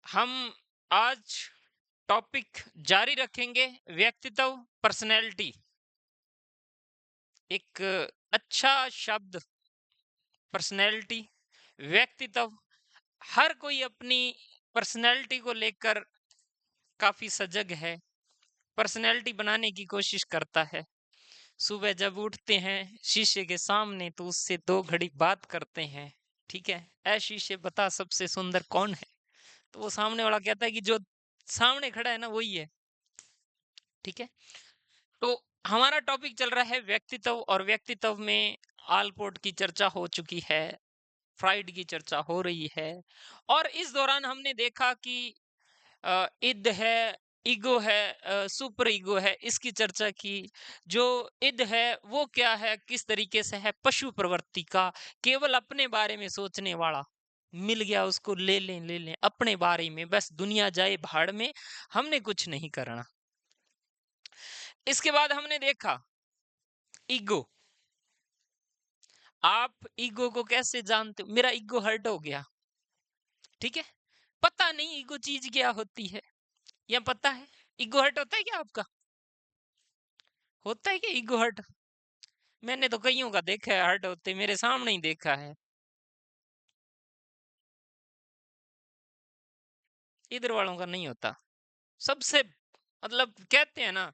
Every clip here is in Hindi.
हम आज टॉपिक जारी रखेंगे। व्यक्तित्व, पर्सनैलिटी। एक अच्छा शब्द पर्सनैलिटी, व्यक्तित्व। हर कोई अपनी पर्सनैलिटी को लेकर काफी सजग है, पर्सनैलिटी बनाने की कोशिश करता है। सुबह जब उठते हैं शीशे के सामने तो उससे दो घड़ी बात करते हैं। ठीक है, ऐ शीशे बता सबसे सुंदर कौन है। तो वो सामने वाला कहता है कि जो सामने खड़ा है ना वही है। ठीक है, तो हमारा टॉपिक चल रहा है व्यक्तित्व, और व्यक्तित्व में आलपोर्ट की चर्चा हो चुकी है, फ्राइड की चर्चा हो रही है। और इस दौरान हमने देखा कि इद है, ईगो है, सुपर ईगो है, इसकी चर्चा की। जो इद है वो क्या है, किस तरीके से है, पशु प्रवृत्ति का, केवल अपने बारे में सोचने वाला। मिल गया उसको ले लें ले लें, अपने बारे में बस, दुनिया जाए भाड़ में, हमने कुछ नहीं करना। इसके बाद हमने देखा ईगो। आप ईगो को कैसे जानते हो? मेरा ईगो हर्ट हो गया। ठीक है, पता नहीं ईगो चीज क्या होती है, या पता है ईगो हर्ट होता है क्या आपका? होता है क्या ईगो हर्ट? मैंने तो कईयों का देखा है हर्ट होते, मेरे सामने ही देखा है। इधर वालों का नहीं होता। सबसे मतलब कहते हैं ना,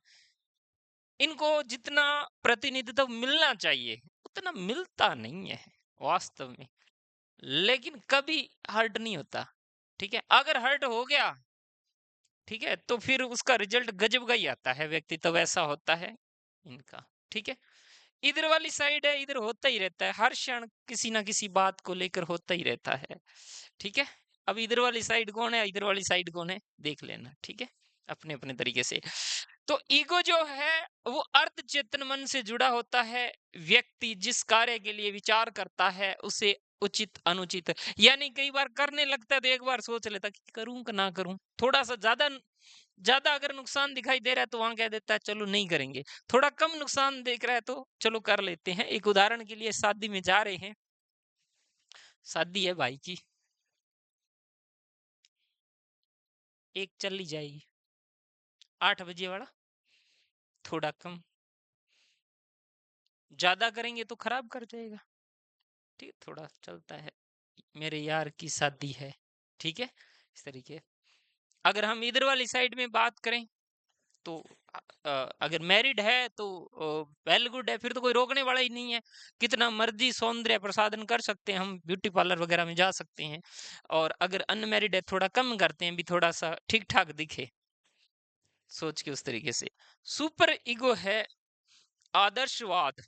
इनको जितना प्रतिनिधित्व मिलना चाहिए उतना मिलता नहीं है वास्तव में। लेकिन कभी हर्ट नहीं होता। ठीक है, अगर हर्ट हो गया, ठीक है, तो फिर उसका रिजल्ट गजब का ही आता है। व्यक्तित्व ऐसा होता है इनका। ठीक है, इधर वाली साइड है, इधर होता ही रहता है, हर क्षण किसी ना किसी बात को लेकर होता ही रहता है। ठीक है, अब इधर वाली साइड कौन है, इधर वाली साइड कौन है, देख लेना। ठीक है, अपने अपने तरीके से। तो ईगो जो है वो अर्ध चेतन मन से जुड़ा होता है। व्यक्ति जिस कार्य के लिए विचार करता है उसे उचित अनुचित, यानी कई बार करने लगता है तो एक बार सोच लेता कि करूं कि ना करूं। थोड़ा सा ज्यादा ज्यादा अगर नुकसान दिखाई दे रहा है तो वहां कह देता है चलो नहीं करेंगे। थोड़ा कम नुकसान देख रहा है तो चलो कर लेते हैं। एक उदाहरण के लिए, शादी में जा रहे हैं, शादी है भाई की, एक चली जाएगी 8 बजे वाला, थोड़ा कम, ज्यादा करेंगे तो खराब कर जाएगा। ठीक है, थोड़ा चलता है, मेरे यार की शादी है। ठीक है, इस तरीके। अगर हम इधर वाली साइड में बात करें तो अगर मैरिड है तो वेल गुड है, फिर तो कोई रोकने वाला ही नहीं है। कितना मर्जी सौंदर्य प्रसाधन कर सकते हैं, हम ब्यूटी पार्लर वगैरह में जा सकते हैं। और अगर अनमैरिड है थोड़ा कम करते हैं भी, थोड़ा सा ठीक ठाक दिखे, सोच के उस तरीके से। सुपर ईगो है आदर्शवाद।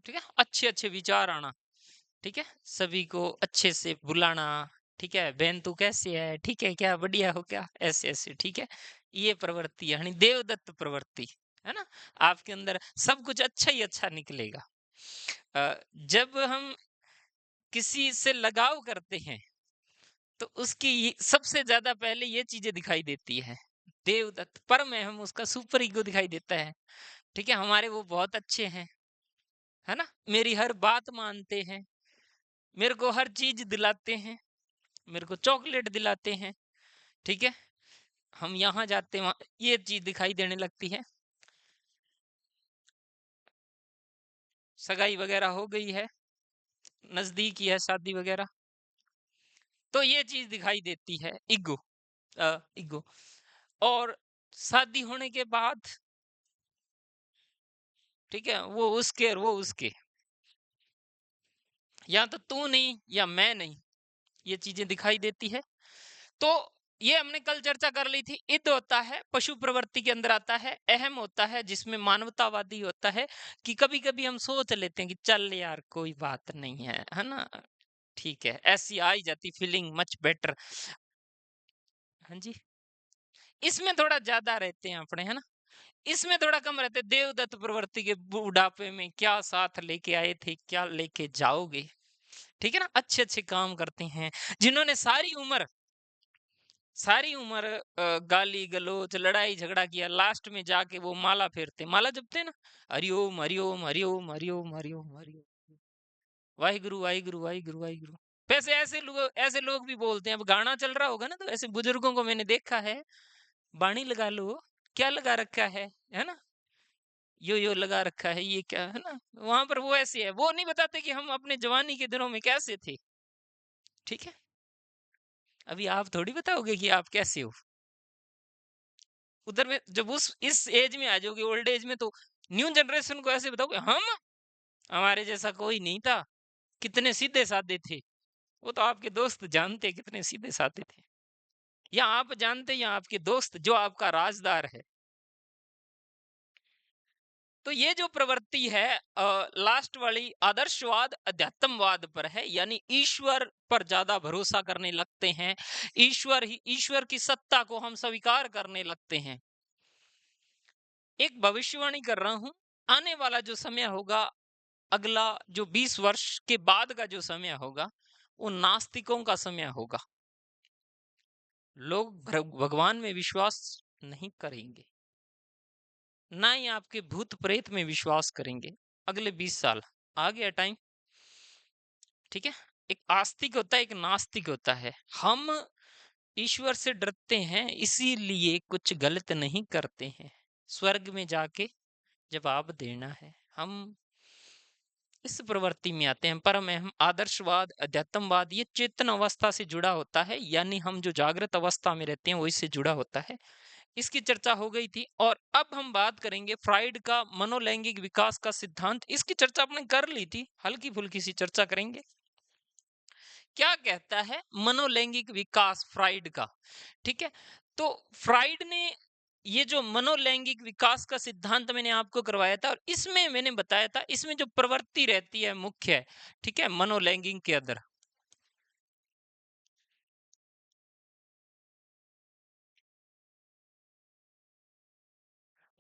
ठीक है, अच्छे अच्छे विचार आना। ठीक है, सभी को अच्छे से बुलाना। ठीक है, बहन तू कैसी है, ठीक है क्या, बढ़िया हो क्या, ऐसे ऐसे। ठीक है, ये प्रवृत्ति यानी देवदत्त प्रवृत्ति है ना। आपके अंदर सब कुछ अच्छा ही अच्छा निकलेगा। जब हम किसी से लगाव करते हैं तो उसकी सबसे ज्यादा पहले ये चीजें दिखाई देती है। देवदत्त पर में हम उसका सुपर ईगो दिखाई देता है। ठीक है, हमारे वो बहुत अच्छे हैं, है ना, मेरी हर बात मानते हैं, मेरे को हर चीज दिलाते हैं, मेरे को चॉकलेट दिलाते हैं। ठीक है, हम यहाँ जाते हैं वहां, ये चीज दिखाई देने लगती है। सगाई वगैरह हो गई है, नजदीक ही है शादी वगैरह, तो ये चीज दिखाई देती है, ईगो। ईगो। और शादी होने के बाद, ठीक है, वो उसके और वो उसके, या तो तू नहीं या मैं नहीं, ये चीजें दिखाई देती है। तो ये हमने कल चर्चा कर ली थी। इद होता है पशु प्रवृत्ति के अंदर आता है, अहम होता है जिसमें मानवतावादी होता है, कि कभी कभी हम सोच लेते हैं कि चल यार कोई बात नहीं है ना, ठीक है, ऐसी आई जाती फीलिंग मच बेटर। हाँ जी, इसमें थोड़ा ज्यादा रहते हैं अपने, है ना, इसमें थोड़ा कम रहते। देवदत्त प्रवृत्ति के बुढ़ापे में क्या साथ लेके आए थे, क्या लेके जाओगे। ठीक है ना, अच्छे अच्छे काम करते हैं, जिन्होंने सारी उम्र गाली गलौज लड़ाई झगड़ा किया, लास्ट में जाके वो माला फेरते, माला जपते हैं ना, हरिओम हरिओम हरिओम हरिओम हरिओम हरिओम, वाहिगुरु वाहिगुरु वाहिगुरु वाहिगुरु। वैसे ऐसे लोग भी बोलते हैं, अब गाना चल रहा होगा ना तो ऐसे बुजुर्गों को मैंने देखा है, बाणी लगा लो, क्या लगा रखा है ना? यो लगा रखा है, ये क्या है ना? वहां पर वो ऐसे है, वो नहीं बताते कि हम अपने जवानी के दिनों में कैसे थे। ठीक है, अभी आप थोड़ी बताओगे कि आप कैसे हो। उधर में जब उस इस एज में आ जाओगे, ओल्ड एज में, तो न्यू जनरेशन को ऐसे बताओगे हम, हमारे जैसा कोई नहीं था, कितने सीधे साधे थे। वो तो आपके दोस्त जानते कितने सीधे साधे थे, या आप जानते या आपके दोस्त जो आपका राजदार है। तो ये जो प्रवृत्ति है लास्ट वाली, आदर्शवाद अध्यात्मवाद पर है, यानी ईश्वर पर ज्यादा भरोसा करने लगते हैं, ईश्वर की सत्ता को हम स्वीकार करने लगते हैं। एक भविष्यवाणी कर रहा हूं, आने वाला जो समय होगा, अगला जो 20 वर्ष के बाद का जो समय होगा, वो नास्तिकों का समय होगा। लोग भगवान में विश्वास नहीं करेंगे, ना ही आपके भूत प्रेत में विश्वास करेंगे। अगले 20 साल आ गया टाइम। ठीक है, एक आस्तिक होता है, एक नास्तिक होता है। हम ईश्वर से डरते हैं, इसीलिए कुछ गलत नहीं करते हैं। स्वर्ग में जाके जवाब देना है। हम इस प्रवृत्ति में आते हैं। परम अहम आदर्शवाद अध्यात्मवाद ये चेतन अवस्था से जुड़ा होता है, यानी हम जो जागृत अवस्था में रहते हैं वही से जुड़ा होता है। इसकी चर्चा हो गई थी, और अब हम बात करेंगे फ्राइड का मनोलैंगिक विकास का सिद्धांत। इसकी चर्चा आपने कर ली थी, हल्की फुल्की सी चर्चा करेंगे। क्या कहता है मनोलैंगिक विकास फ्राइड का? ठीक है, तो फ्राइड ने ये जो मनोलैंगिक विकास का सिद्धांत मैंने आपको करवाया था, और इसमें मैंने बताया था, इसमें जो प्रवृत्ति रहती है मुख्य है, ठीक है, मनोलैंगिक के अंदर,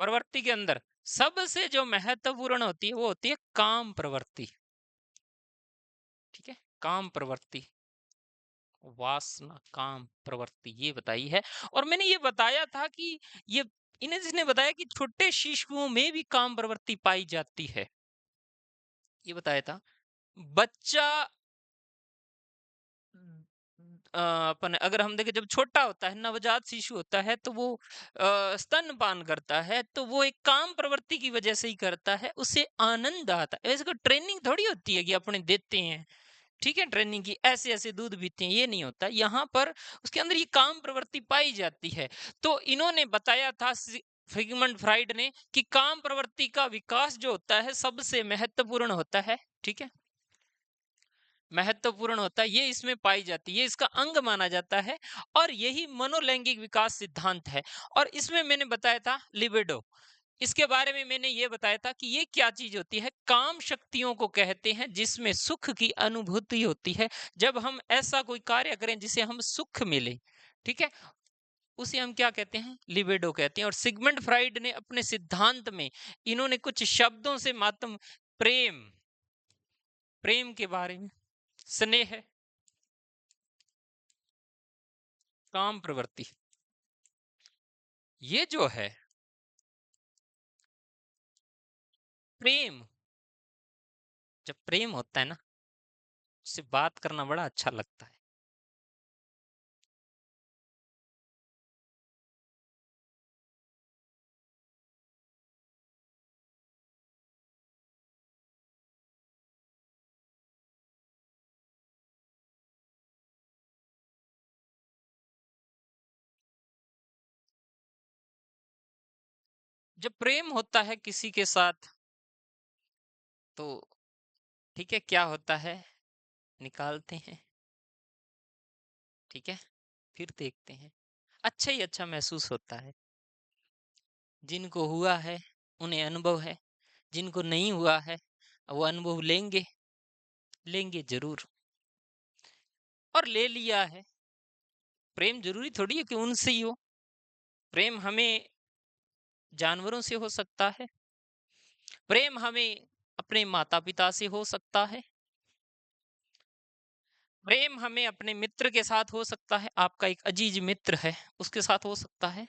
प्रवृत्ति के अंदर सबसे जो महत्वपूर्ण होती है वो होती है काम प्रवृत्ति। ठीक है, काम प्रवृत्ति, वासना काम प्रवृत्ति ये बताई है। और मैंने ये बताया था कि ये इन्हें जिसने बताया कि छोटे शिशुओं में भी काम प्रवृत्ति पाई जाती है, ये बताया था। बच्चा अपन अगर हम देखें, जब छोटा होता है, नवजात शिशु होता है, तो वो स्तनपान करता है, तो वो एक काम प्रवृत्ति की वजह से ही करता है, उसे आनंद आता है। ऐसे कोई ट्रेनिंग थोड़ी होती है कि अपने देते हैं, ठीक है, ट्रेनिंग की ऐसे ऐसे दूध पीते हैं, ये नहीं होता यहाँ पर। उसके अंदर ये काम प्रवृत्ति पाई जाती है। तो इन्होंने बताया था सिगमंड फ्राइड ने कि काम प्रवृत्ति का विकास जो होता है सबसे महत्वपूर्ण होता है। ठीक है, महत्वपूर्ण होता है, ये इसमें पाई जाती है, ये इसका अंग माना जाता है, और यही मनोलैंगिक विकास सिद्धांत है। और इसमें मैंने बताया था लिबिडो, इसके बारे में मैंने ये बताया था कि ये क्या चीज होती है। काम शक्तियों को कहते हैं जिसमें सुख की अनुभूति होती है। जब हम ऐसा कोई कार्य करें जिसे हम सुख मिले, ठीक है, उसे हम क्या कहते हैं, लिबिडो कहते हैं। और सिगमंड फ्राइड ने अपने सिद्धांत में इन्होंने कुछ शब्दों से मातम, प्रेम, प्रेम के बारे में, स्नेह, काम प्रवृत्ति, ये जो है प्रेम, जब प्रेम होता है ना, उससे बात करना बड़ा अच्छा लगता है। जब प्रेम होता है किसी के साथ, तो ठीक है, क्या होता है, निकालते हैं, ठीक है, फिर देखते हैं, अच्छा ही अच्छा महसूस होता है। जिनको हुआ है उन्हें अनुभव है, जिनको नहीं हुआ है वो अनुभव लेंगे, लेंगे जरूर, और ले लिया है। प्रेम जरूरी थोड़ी है कि उनसे ही हो, प्रेम हमें जानवरों से हो सकता है, प्रेम हमें अपने माता पिता से हो सकता है, प्रेम हमें अपने मित्र के साथ हो सकता है, आपका एक अजीज मित्र है उसके साथ हो सकता है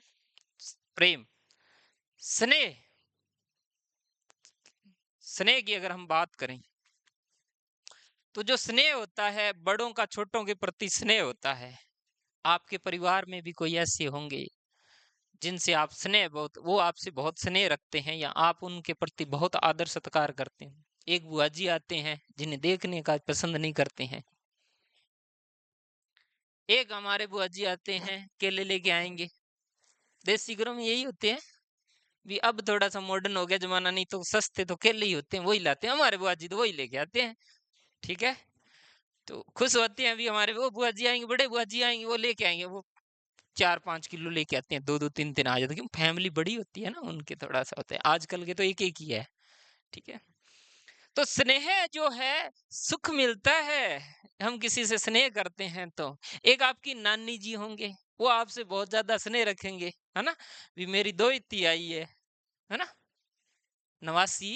प्रेम। स्नेह, स्नेह की अगर हम बात करें, तो जो स्नेह होता है, बड़ों का छोटों के प्रति स्नेह होता है। आपके परिवार में भी कोई ऐसे होंगे जिनसे आप स्नेह बहुत वो आपसे बहुत स्नेह रखते हैं या आप उनके प्रति बहुत आदर सत्कार करते हैं। एक बुआ जी आते हैं जिन्हें देखने का पसंद नहीं करते हैं। एक हमारे बुआ जी आते हैं, केले लेके आएंगे। देसी घरों में यही होते हैं। भी अब थोड़ा सा मॉडर्न हो गया जमाना, नहीं तो सस्ते तो केले ही होते हैं, वही लाते हैं। हमारे बुआ जी तो वही लेके आते हैं। ठीक है, तो खुश होते हैं। अभी हमारे वो बुआ जी आएंगे, बड़े बुआ जी आएंगे, वो लेके आएंगे, वो 4-5 किलो लेके आते हैं, 2-2 3 दिन आ जाते हैं, क्योंकि फैमिली बड़ी होती है ना उनके, थोड़ा सा होता है। आजकल के तो एक एक ही है। ठीक है, तो स्नेह जो है, सुख मिलता है। हम किसी से स्नेह करते हैं तो एक आपकी नानी जी होंगे, वो आपसे बहुत ज्यादा स्नेह रखेंगे, है ना। भी मेरी दोहिती आई है ना। नवासी,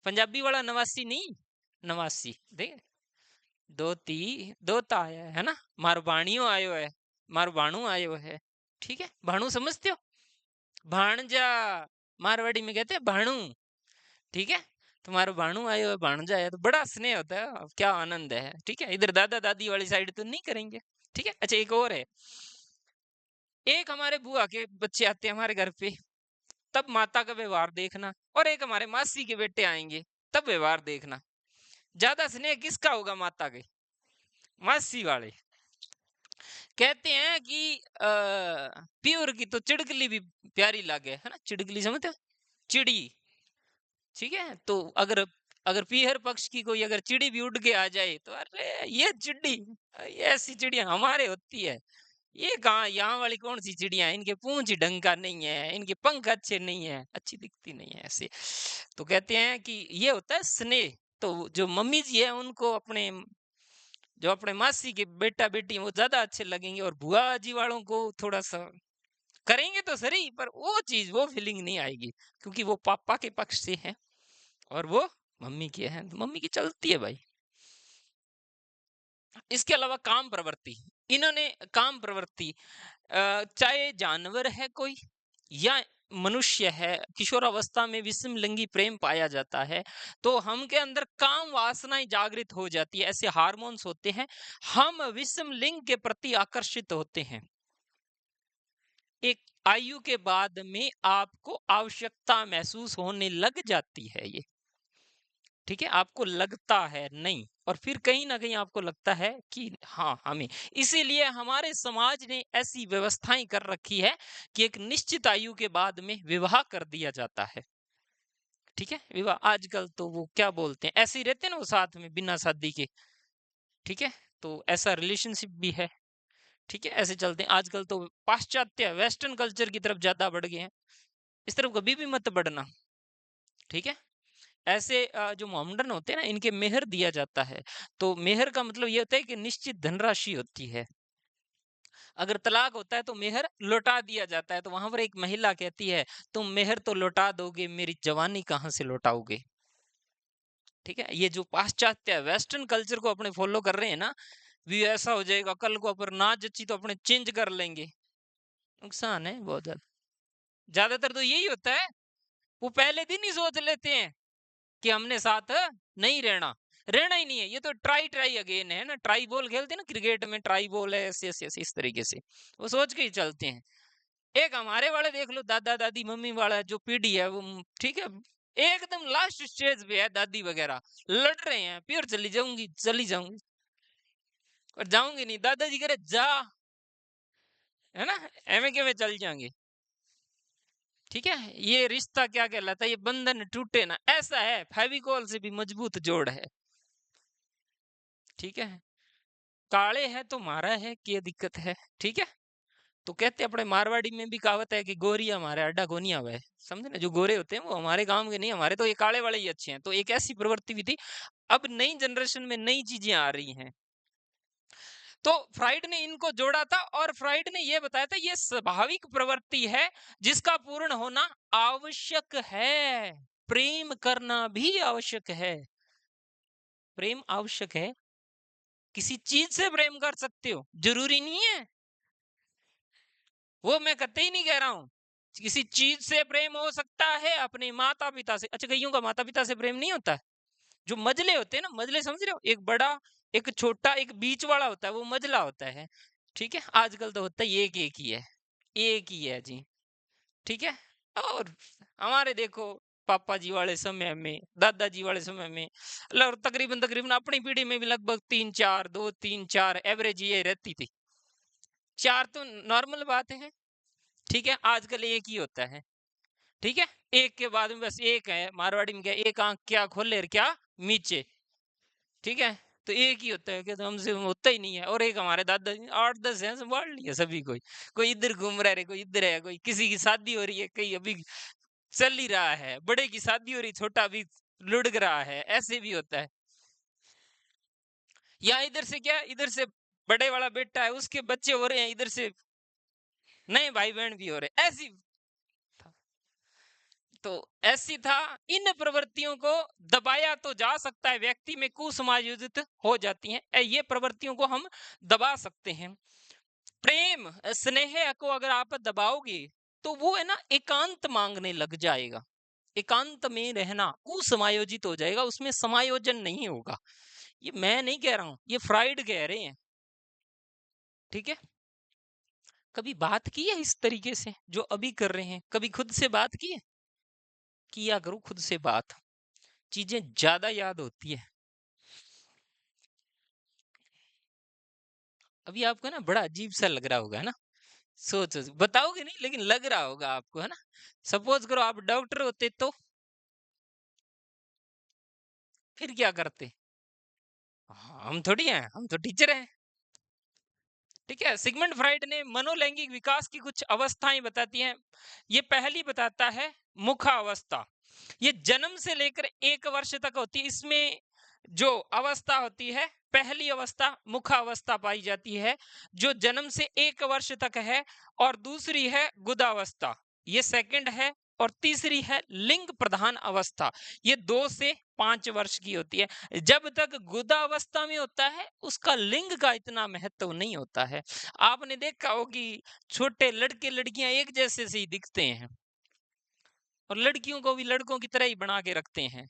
पंजाबी वाला नवासी नहीं, नवासी देख, दोती, दोता आया है ना। मारवाणियों आयो है, मारवाणू आयो है। ठीक है, भाणु समझते हो, भाणजा, मारवाड़ी में कहते हैं भाणु। ठीक है, तुम्हारा भाणु आयो है, भाणजा आया, तो बड़ा स्नेह होता है। अब क्या आनंद है। ठीक है, इधर दादा दादी वाली साइड तो नहीं करेंगे। ठीक है, अच्छा एक और है। एक हमारे बुआ के बच्चे आते हैं हमारे घर पे, तब माता का व्यवहार देखना। और एक हमारे मासी के बेटे आएंगे, तब व्यवहार देखना। ज्यादा स्नेह किसका होगा? माता के, मासी वाले। कहते हैं कि प्योर की तो चिड़कली भी प्यारी लागे, है ना। चिड़कली समझते हो, चिड़ी। ठीक है, तो अगर अगर पीहर पक्ष की कोई अगर चिड़ी भी उड़ के आ जाए तो अरे ये चिड़ी, ये ऐसी चिड़िया हमारे होती है। ये कहाँ, यहाँ वाली कौन सी चिड़िया है, इनके पूंछ ही ढंग का नहीं है, इनके पंख अच्छे नहीं है, अच्छी दिखती नहीं है ऐसे। तो कहते हैं कि ये होता है स्नेह। तो जो मम्मी जी है उनको अपने, जो अपने मासी के बेटा बेटी हैं, वो ज्यादा अच्छे लगेंगे। और बुआ जी वालों को थोड़ा सा करेंगे तो सही, पर वो चीज, वो फीलिंग नहीं आएगी, क्योंकि वो पापा के पक्ष से है और वो मम्मी की है, तो मम्मी की चलती है भाई। इसके अलावा काम प्रवृत्ति, इन्होंने काम प्रवृत्ति, चाहे जानवर है कोई या मनुष्य है, किशोरावस्था में विषम लिंगी प्रेम पाया जाता है, तो हम के अंदर काम वासनाएं जागृत हो जाती है, ऐसे हार्मोन्स होते हैं, हम विषम लिंग के प्रति आकर्षित होते हैं। एक आयु के बाद में आपको आवश्यकता महसूस होने लग जाती है ये। ठीक है, आपको लगता है नहीं, और फिर कहीं ना कहीं आपको लगता है कि हाँ हमें, इसीलिए हमारे समाज ने ऐसी व्यवस्थाएं कर रखी है कि एक निश्चित आयु के बाद में विवाह कर दिया जाता है। ठीक है, विवाह आजकल तो वो क्या बोलते हैं, ऐसे ही रहते हैं ना वो साथ में बिना शादी के। ठीक है, तो ऐसा रिलेशनशिप भी है। ठीक है, ऐसे चलते हैं। आजकल तो पाश्चात्य वेस्टर्न कल्चर की तरफ ज्यादा बढ़ गए हैं, इस तरफ कभी भी मत बढ़ना। ठीक है, ऐसे जो मोमडन होते हैं ना, इनके मेहर दिया जाता है। तो मेहर का मतलब ये होता है कि निश्चित धनराशि होती है। अगर तलाक होता है तो मेहर लौटा दिया जाता है। तो वहां पर एक महिला कहती है, तुम मेहर तो लौटा दोगे, मेरी जवानी कहाँ से लौटाओगे। ठीक है, ये जो पाश्चात्य वेस्टर्न कल्चर को अपने फॉलो कर रहे हैं ना, भी ऐसा हो जाएगा कल को अगर ना जची तो अपने चेंज कर लेंगे। नुकसान है बहुत ज्यादा। ज्यादातर तो यही होता है, वो पहले दिन ही सोच लेते हैं कि हमने साथ नहीं रहना, रहना ही नहीं है। ये तो ट्राई ट्राई अगेन है ना, ट्राई बॉल खेलते हैं ना क्रिकेट में, ट्राई बॉल है, ऐसे ऐसे ऐसे इस तरीके से वो सोच के ही चलते हैं। एक हमारे वाले देख लो, दादा दादी मम्मी वाला जो पीढ़ी है वो, ठीक है, एकदम लास्ट स्टेज पे है, दादी वगैरह लड़ रहे हैं, फिर चली जाऊंगी चली जाऊंगी, और जाऊंगी नहीं, दादाजी कह रहे जा, है ना, एम के में चल जाएंगे। ठीक है, ये रिश्ता क्या कहलाता है, ये बंधन टूटे ना, ऐसा है, फेविकोल से भी मजबूत जोड़ है। ठीक है, काले है तो मारा है, क्या दिक्कत है। ठीक है, तो कहते हैं अपने मारवाड़ी में भी कहावत है कि गोरी हमारे अड्डा गोनिया हुआ है। समझे ना, जो गोरे होते हैं वो हमारे गांव के नहीं, हमारे तो ये काले वाले ही अच्छे हैं। तो एक ऐसी प्रवृत्ति भी थी। अब नई जनरेशन में नई चीजें आ रही हैं, तो फ्राइड ने इनको जोड़ा था, और फ्राइड ने ये बताया था ये स्वाभाविक प्रवृत्ति है जिसका पूर्ण होना आवश्यक है। प्रेम करना भी आवश्यक है, प्रेम आवश्यक है। किसी चीज से प्रेम कर सकते हो, जरूरी नहीं है, वो मैं कतई नहीं कह रहा हूं। किसी चीज से प्रेम हो सकता है, अपने माता पिता से। अच्छा, कईयों का माता पिता से प्रेम नहीं होता है, जो मजले होते हैं ना, मजले समझ रहे हो, एक बड़ा एक छोटा एक बीच वाला होता है, वो मजला होता है। ठीक है, आजकल तो होता है एक ही है, एक ही है जी। ठीक है, और हमारे देखो पापा जी वाले समय में, दादाजी वाले समय में, और तकरीबन तकरीबन अपनी पीढ़ी में भी लगभग 3-4, 2-3-4 एवरेज ये रहती थी। 4 तो नॉर्मल बात है। ठीक है, आजकल एक ही होता है। ठीक है, एक के बाद में बस एक है, मारवाड़ी में क्या, एक आंख क्या खोले और क्या मीचे। ठीक है, तो एक ही होता है कि तो हमसे होता ही नहीं है। और एक हमारे दादाजी 8-10 हैं, संभाल लिया सभी कोई इधर घूम रहा है, कोई इधर है, कोई किसी की शादी हो रही है, कहीं अभी चल ही रहा है, बड़े की शादी हो रही, छोटा भी लुढ़क रहा है, ऐसे भी होता है। या इधर से क्या, इधर से बड़े वाला बेटा है, उसके बच्चे हो रहे हैं, इधर से नए भाई बहन भी हो रहे हैं, ऐसी तो ऐसी था। इन प्रवृत्तियों को दबाया तो जा सकता है, व्यक्ति में कुसमायोजित हो जाती हैं, ये प्रवृत्तियों को हम दबा सकते हैं। प्रेम स्नेह को अगर आप दबाओगे तो वो है ना एकांत मांगने लग जाएगा, एकांत में रहना कुसमायोजित हो जाएगा, उसमें समायोजन नहीं होगा। ये मैं नहीं कह रहा हूं, ये फ्राइड कह रहे हैं। ठीक है, कभी बात की है इस तरीके से जो अभी कर रहे हैं, कभी खुद से बात की है? किया करो खुद से बात, चीजें ज्यादा याद होती है। अभी आपको ना बड़ा अजीब सा लग रहा होगा, है ना? सोचो, बताओगे नहीं लेकिन लग रहा होगा आपको, है ना? सपोज करो आप डॉक्टर होते तो फिर क्या करते? हाँ, हम थोड़ी हैं, हम तो टीचर हैं। ठीक है, सिगमंड फ्राइड ने मनोलैंगिक विकास की कुछ अवस्थाएं बताती हैं। ये पहली बताता है मुखावस्था। ये जन्म से लेकर 1 वर्ष तक होती है। इसमें जो अवस्था होती है, पहली अवस्था मुखावस्था पाई जाती है, जो जन्म से 1 वर्ष तक है। और दूसरी है गुदावस्था, ये सेकंड है। और तीसरी है लिंग प्रधान अवस्था, ये 2 से 5 वर्ष की होती है। जब तक गुदावस्था में होता है, उसका लिंग का इतना महत्व नहीं होता है। आपने देखा हो कि छोटे लड़के लड़कियां एक जैसे से ही दिखते हैं, और लड़कियों को भी लड़कों की तरह ही बना के रखते हैं।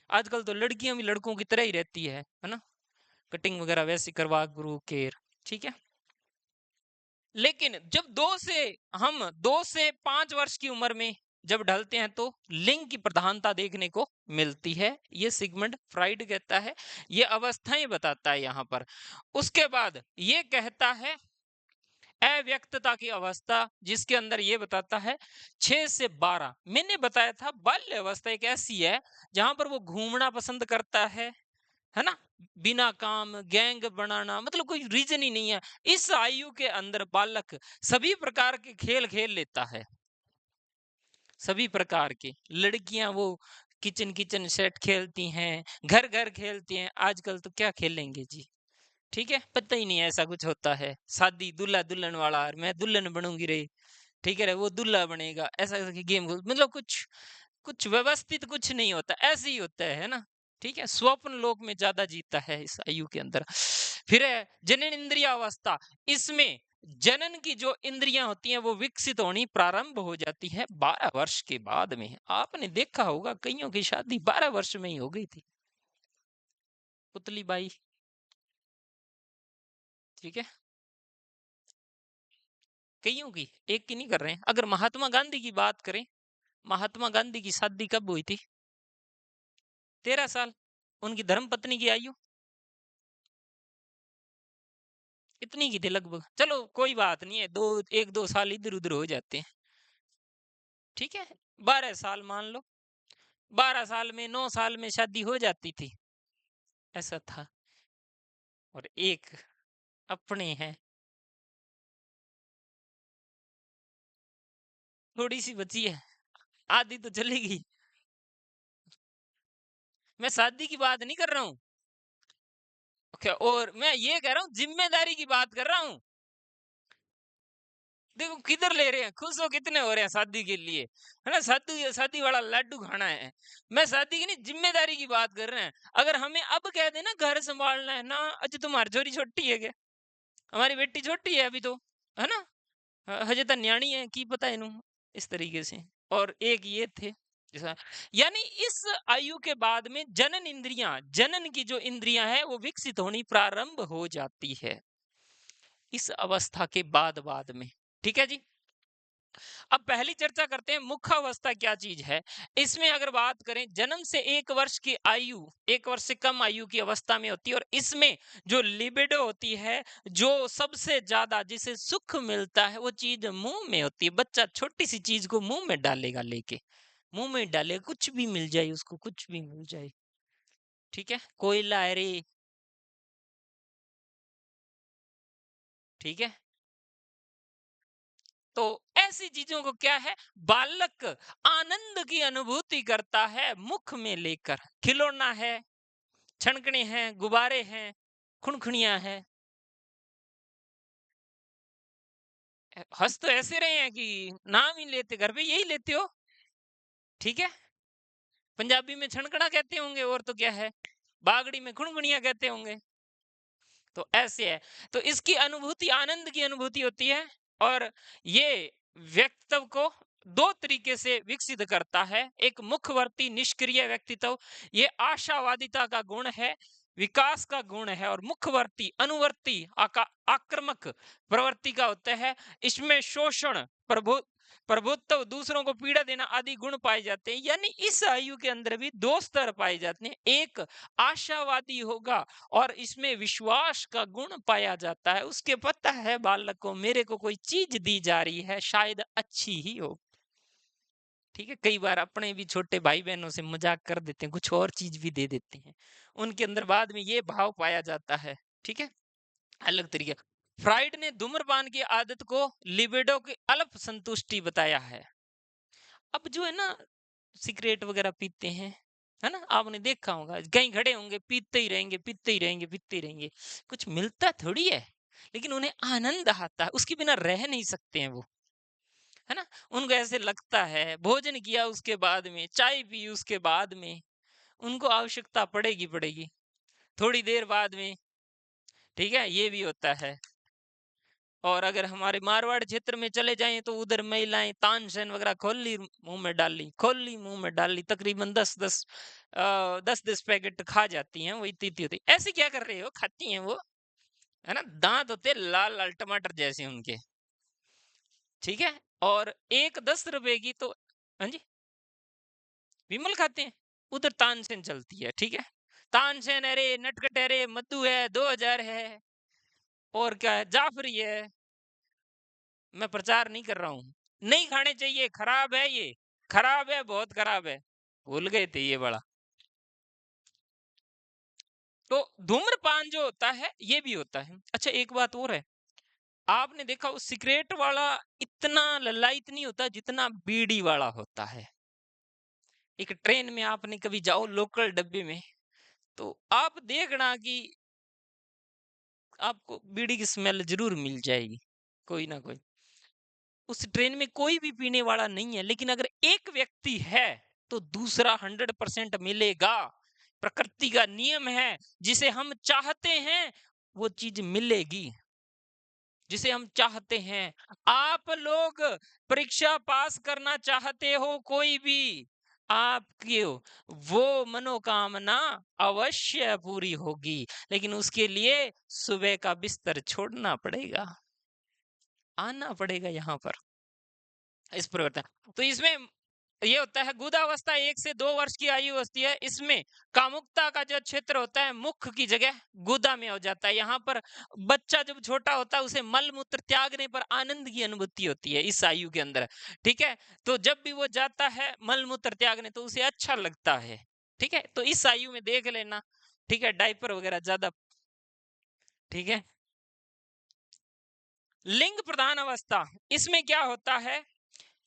आजकल तो लड़कियां भी लड़कों की तरह ही रहती है ना? कटिंग वगैरह वैसी करवा गुरु केर। ठीक है, लेकिन जब 2 से 5 वर्ष की उम्र में जब ढलते हैं तो लिंग की प्रधानता देखने को मिलती है, ये सिगमंड फ्राइड कहता है, ये अवस्थाएं बताता है यहां पर। उसके बाद ये कहता है अव्यक्तता की अवस्था, जिसके अंदर ये बताता है 6 से 12। मैंने बताया था बाल्य अवस्था एक ऐसी है जहां पर वो घूमना पसंद करता है ना? बिना काम गैंग बनाना, मतलब कोई रीजन ही नहीं है। इस आयु के अंदर बालक सभी प्रकार के खेल खेल लेता है, सभी प्रकार के। लड़कियां वो किचन किचन सेट खेलती हैं, घर घर खेलती हैं। आजकल तो क्या खेलेंगे जी? ठीक है, पता ही नहीं है ऐसा कुछ होता है। शादी दूल्हा दुल्हन वाला, और मैं दुल्हन बनूंगी रे, ठीक है रे, वो दूल्हा बनेगा, ऐसा ऐसा गेम, मतलब कुछ कुछ व्यवस्थित कुछ नहीं होता, ऐसे ही होता है ना? ठीक है, स्वप्न लोक में ज्यादा जीता है इस आयु के अंदर। फिर है जनन इंद्रिया अवस्था। इसमें जनन की जो इंद्रियां होती हैं वो विकसित होनी प्रारंभ हो जाती है 12 वर्ष के बाद में। आपने देखा होगा कईयों की शादी 12 वर्ष में ही हो गई थी, पुतली बाई। ठीक है, कईयों की, एक की नहीं कर रहे हैं। अगर महात्मा गांधी की बात करें, महात्मा गांधी की शादी कब हुई थी? 13 साल। उनकी धर्मपत्नी की आयु इतनी की थी लगभग। चलो कोई बात नहीं है, 1-2 साल इधर उधर हो जाते हैं। ठीक है, 12 साल मान लो, 12 साल में 9 साल में शादी हो जाती थी, ऐसा था। और एक अपने हैं, थोड़ी सी बची है, आधी तो चलेगी। मैं शादी की बात नहीं कर रहा हूँ। ओके, और मैं ये कह रहा हूँ जिम्मेदारी की बात कर रहा हूँ। देखो किधर ले रहे हैं, खुश हो कितने हो रहे हैं शादी के लिए, है ना? शादी शादी वाला लड्डू खाना है। मैं शादी की नहीं, जिम्मेदारी की बात कर रहे हैं। अगर हमें अब कह देना घर संभालना है ना, अच्छा तुम्हारी छोरी छोटी है क्या? हमारी बेटी छोटी है अभी तो, है ना? हजे तो न्याणी है, की पता है इन्हू, इस तरीके से। और एक ये थे, जैसा यानी इस आयु के बाद में जनन इंद्रियां, जनन की जो इंद्रियां है वो विकसित होनी प्रारंभ हो जाती है इस अवस्था के बाद में। ठीक है जी। अब पहली चर्चा करते हैं मुख्य अवस्था क्या चीज है। इसमें अगर बात करें, जन्म से 1 वर्ष की आयु, 1 वर्ष से कम आयु की अवस्था में होती है, और इसमें जो लिबिडो होती है, जो सबसे ज्यादा जिसे सुख मिलता है, वो चीज मुंह में होती है। बच्चा छोटी सी चीज को मुंह में डालेगा, लेके मुंह में डालेगा, कुछ भी मिल जाए उसको, कुछ भी मिल जाए। ठीक है, कोयला है रे। ठीक है, तो ऐसी चीजों को क्या है, बालक आनंद की अनुभूति करता है मुख में लेकर। खिलौना है, छनकने हैं, गुब्बारे हैं, खुनखुनियां हैं। हंस तो ऐसे रहे हैं कि नाम ही लेते, घर पे यही लेते हो। ठीक है, पंजाबी में छनकना कहते होंगे, और तो क्या है, बागड़ी में खुनखुनिया कहते होंगे। तो ऐसे है, तो इसकी अनुभूति आनंद की अनुभूति होती है, और ये व्यक्तित्व को दो तरीके से विकसित करता है। एक मुखवर्ती निष्क्रिय व्यक्तित्व, ये आशावादिता का गुण है, विकास का गुण है, और मुखवर्ती अनुवर्ती आक्रमक प्रवृत्ति का होता है। इसमें शोषण, प्रभुत्व, दूसरों को पीड़ा देना आदि गुण पाए जाते हैं। यानी इस आयु के अंदर भी दो स्तर पाए जाते हैं। एक आशावादी होगा, और इसमें विश्वास का गुण पाया जाता है। उसके पता है बालक को, मेरे को कोई चीज दी जा रही है, शायद अच्छी ही हो। ठीक है, कई बार अपने भी छोटे भाई बहनों से मजाक कर देते हैं, कुछ और चीज भी दे देते हैं, उनके अंदर बाद में ये भाव पाया जाता है। ठीक है, अलग तरीके। फ्राइड ने धूम्रपान की आदत को लिबिडो की अल्प संतुष्टि बताया है। अब जो है ना, सिगरेट वगैरह पीते हैं, है ना, आपने देखा होगा, कहीं खड़े होंगे, पीते ही रहेंगे, पीते ही रहेंगे, पीते ही रहेंगे, कुछ मिलता थोड़ी है, लेकिन उन्हें आनंद आता है, उसके बिना रह नहीं सकते हैं वो, है ना। उनको ऐसे लगता है, भोजन किया उसके बाद में, चाय पी उसके बाद में, उनको आवश्यकता पड़ेगी पड़ेगी थोड़ी देर बाद में। ठीक है, ये भी होता है। और अगर हमारे मारवाड़ क्षेत्र में चले जाएं, तो उधर महिलाएं तानसेन वगैरह खोल ली, मुंह में डाल ली, खोल ली, मुंह में डाल ली, तकरीबन 10-10 पैकेट खा जाती हैं, वो इतनी इतनी होती। ऐसे क्या कर रहे हो, खाती हैं वो, है ना, दांत होते लाल लाल टमाटर जैसे उनके। ठीक है, और एक 10 रुपए की तो, हाँ जी, विमल खाते हैं, उधर तानसेन चलती है। ठीक है, तानसेन है रे, नटखट है रे, मद्दू है, 2000 है, और क्या है, जाफरी है। मैं प्रचार नहीं कर रहा हूँ, नहीं खाने चाहिए, खराब है ये, खराब है, बहुत खराब है। भूल गए थे ये बड़ा। तो धूम्रपान जो होता है ये भी होता है। अच्छा, एक बात और है, आपने देखा उस सिगरेट वाला इतना ललायत नहीं होता जितना बीड़ी वाला होता है। एक ट्रेन में आपने कभी जाओ लोकल डब्बे में, तो आप देखना कि आपको बीड़ी की स्मेल जरूर मिल जाएगी, कोई ना कोई। उस ट्रेन में कोई भी पीने वाला नहीं है, लेकिन अगर एक व्यक्ति है तो दूसरा 100% मिलेगा। प्रकृति का नियम है, जिसे हम चाहते हैं वो चीज मिलेगी, जिसे हम चाहते हैं। आप लोग परीक्षा पास करना चाहते हो, कोई भी आपकी वो मनोकामना अवश्य पूरी होगी, लेकिन उसके लिए सुबह का बिस्तर छोड़ना पड़ेगा, आना पड़ेगा यहाँ पर, इस परिवर्तन। तो इसमें ये होता है, गुदावस्था 1 से 2 वर्ष की आयु होती है। इसमें कामुकता का जो क्षेत्र होता है मुख की जगह गुदा में हो जाता है। यहाँ पर बच्चा जब छोटा होता है, उसे मल मूत्र त्यागने पर आनंद की अनुभूति होती है इस आयु के अंदर। ठीक है, तो जब भी वो जाता है मल मूत्र त्यागने, तो उसे अच्छा लगता है। ठीक है, तो इस आयु में देख लेना। ठीक है, डायपर वगैरह ज्यादा। ठीक है, लिंग प्रधान अवस्था, इसमें क्या होता है,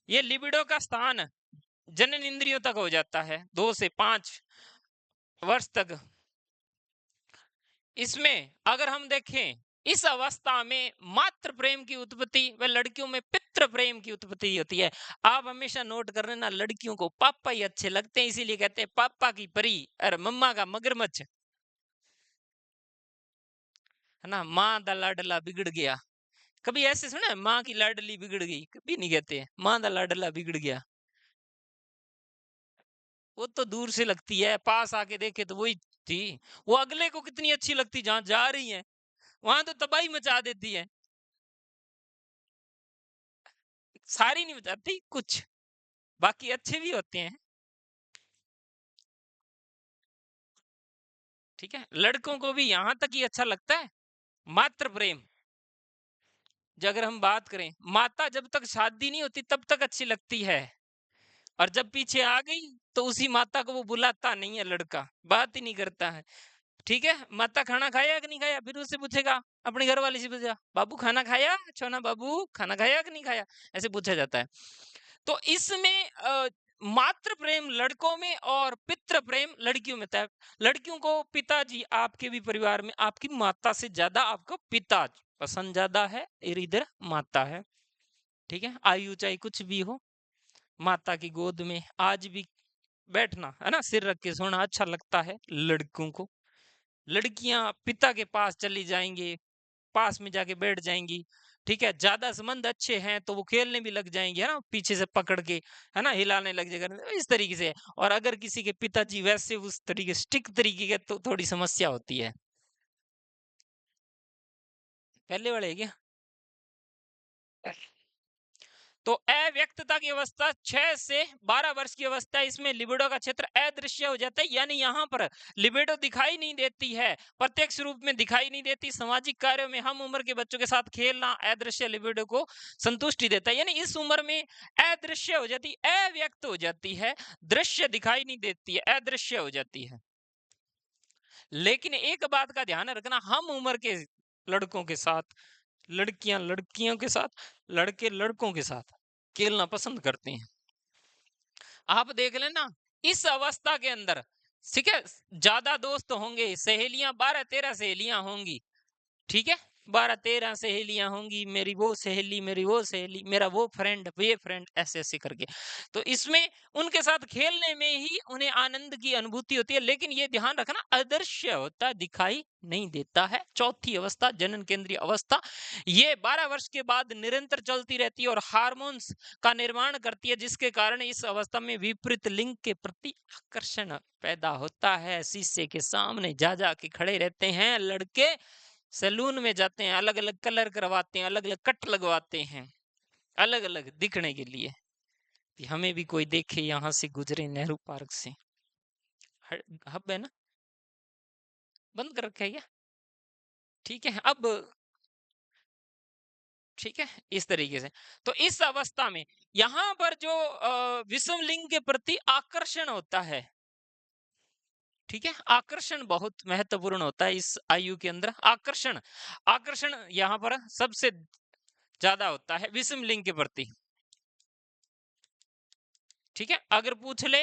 ये लिबिडो का स्थान जनन इंद्रियों तक हो जाता है, 2 से 5 वर्ष तक। इसमें अगर हम देखें, इस अवस्था में मातृ प्रेम की उत्पत्ति व लड़कियों में पितृ प्रेम की उत्पत्ति होती है। आप हमेशा नोट कर लेना, लड़कियों को पापा ही अच्छे लगते हैं, इसीलिए कहते हैं पापा की परी और मम्मा का मगरमच्छ, है ना। माँ दा लाडला बिगड़ गया, कभी ऐसे सुना है, माँ की लाडली बिगड़ गई, कभी नहीं कहते हैं, माँ दा लाडला बिगड़ गया। वो तो दूर से लगती है, पास आके देखे तो वही थी। वो अगले को कितनी अच्छी लगती, जहां जा रही है वहां तो तबाही मचा देती है। सारी नहीं मचाती, कुछ बाकी अच्छे भी होते हैं। ठीक है, लड़कों को भी यहां तक ही अच्छा लगता है मात्र प्रेम। जो अगर हम बात करें, माता जब तक शादी नहीं होती तब तक अच्छी लगती है, और जब पीछे आ गई तो उसी माता को वो बुलाता नहीं है, लड़का बात ही नहीं करता है। ठीक है, माता खाना खाया कि नहीं खाया, फिर उससे पूछेगा, अपने घर वाले से पूछेगा, बाबू खाना खाया, छोना बाबू खाना खाया कि नहीं खाया, ऐसे पूछा जाता है। तो इसमें मातृ प्रेम लड़कों में और पितृ प्रेम लड़कियों में था। लड़कियों को पिताजी, आपके भी परिवार में आपकी माता से ज्यादा आपको पिता पसंद ज्यादा है, और इधर माता है। ठीक है, आयु चाहे कुछ भी हो, माता की गोद में आज भी बैठना, है ना, सिर रख के सोना अच्छा लगता है लड़कों को। लड़कियां पिता के पास चली जाएंगी, पास में जाके बैठ जाएंगी। ठीक है, ज्यादा संबंध अच्छे हैं तो वो खेलने भी लग जाएंगे, है ना, पीछे से पकड़ के, है ना, हिलाने लग जाएगा, इस तरीके से। और अगर किसी के पिताजी वैसे उस तरीके स्टिक तरीके के, तो थोड़ी समस्या होती है। पहले वाले है क्या? तो अव्यक्तता की अवस्था 6 से 12 वर्ष की अवस्था, इसमें लिबिडो का क्षेत्र अदृश्य हो जाता है, यानी यहाँ पर लिबिडो दिखाई नहीं देती है, प्रत्यक्ष रूप में दिखाई नहीं देती। सामाजिक कार्यों में हम उम्र के बच्चों के साथ खेलना अदृश्य लिबिडो को संतुष्टि देता है, यानी इस उम्र में अदृश्य हो जाती, अव्यक्त हो जाती है, दृश्य दिखाई नहीं देती है, अदृश्य हो जाती है। लेकिन एक बात का ध्यान रखना, हम उम्र के लड़कों के साथ, लड़कियां लड़कियों के साथ, लड़के लड़कों के साथ खेलना पसंद करते हैं। आप देख लेना, इस अवस्था के अंदर, ठीक है, ज्यादा दोस्त होंगे, सहेलियां 12-13 सहेलियां होंगी। ठीक है, 12-13 सहेलियां होंगी, मेरी वो सहेली, मेरी वो सहेली, मेरा वो फ्रेंड, वे फ्रेंड, ऐसे ऐसे करके। तो इसमें उनके साथ खेलने में ही उन्हें आनंद की अनुभूति होती है, लेकिन ये ध्यान रखना, अदृश्य होता, दिखाई नहीं देता है। चौथी अवस्था, जनन केंद्रीय अवस्था, ये 12 वर्ष के बाद निरंतर चलती रहती है और हार्मोन्स का निर्माण करती है, जिसके कारण इस अवस्था में विपरीत लिंग के प्रति आकर्षण पैदा होता है। शीशे के सामने जा जा के खड़े रहते हैं लड़के, सैलून में जाते हैं, अलग अलग कलर करवाते हैं, अलग अलग कट लगवाते हैं, अलग अलग दिखने के लिए कि हमें भी कोई देखे, यहाँ से गुजरे नेहरू पार्क से। हब है ना, बंद कर रखा है क्या? ठीक है, अब ठीक है, इस तरीके से। तो इस अवस्था में यहाँ पर जो विषम लिंग के प्रति आकर्षण होता है, ठीक है, आकर्षण बहुत महत्वपूर्ण होता है इस आयु के अंदर। आकर्षण, आकर्षण यहाँ पर सबसे ज्यादा होता है विषम लिंग के प्रति। ठीक है, अगर पूछ ले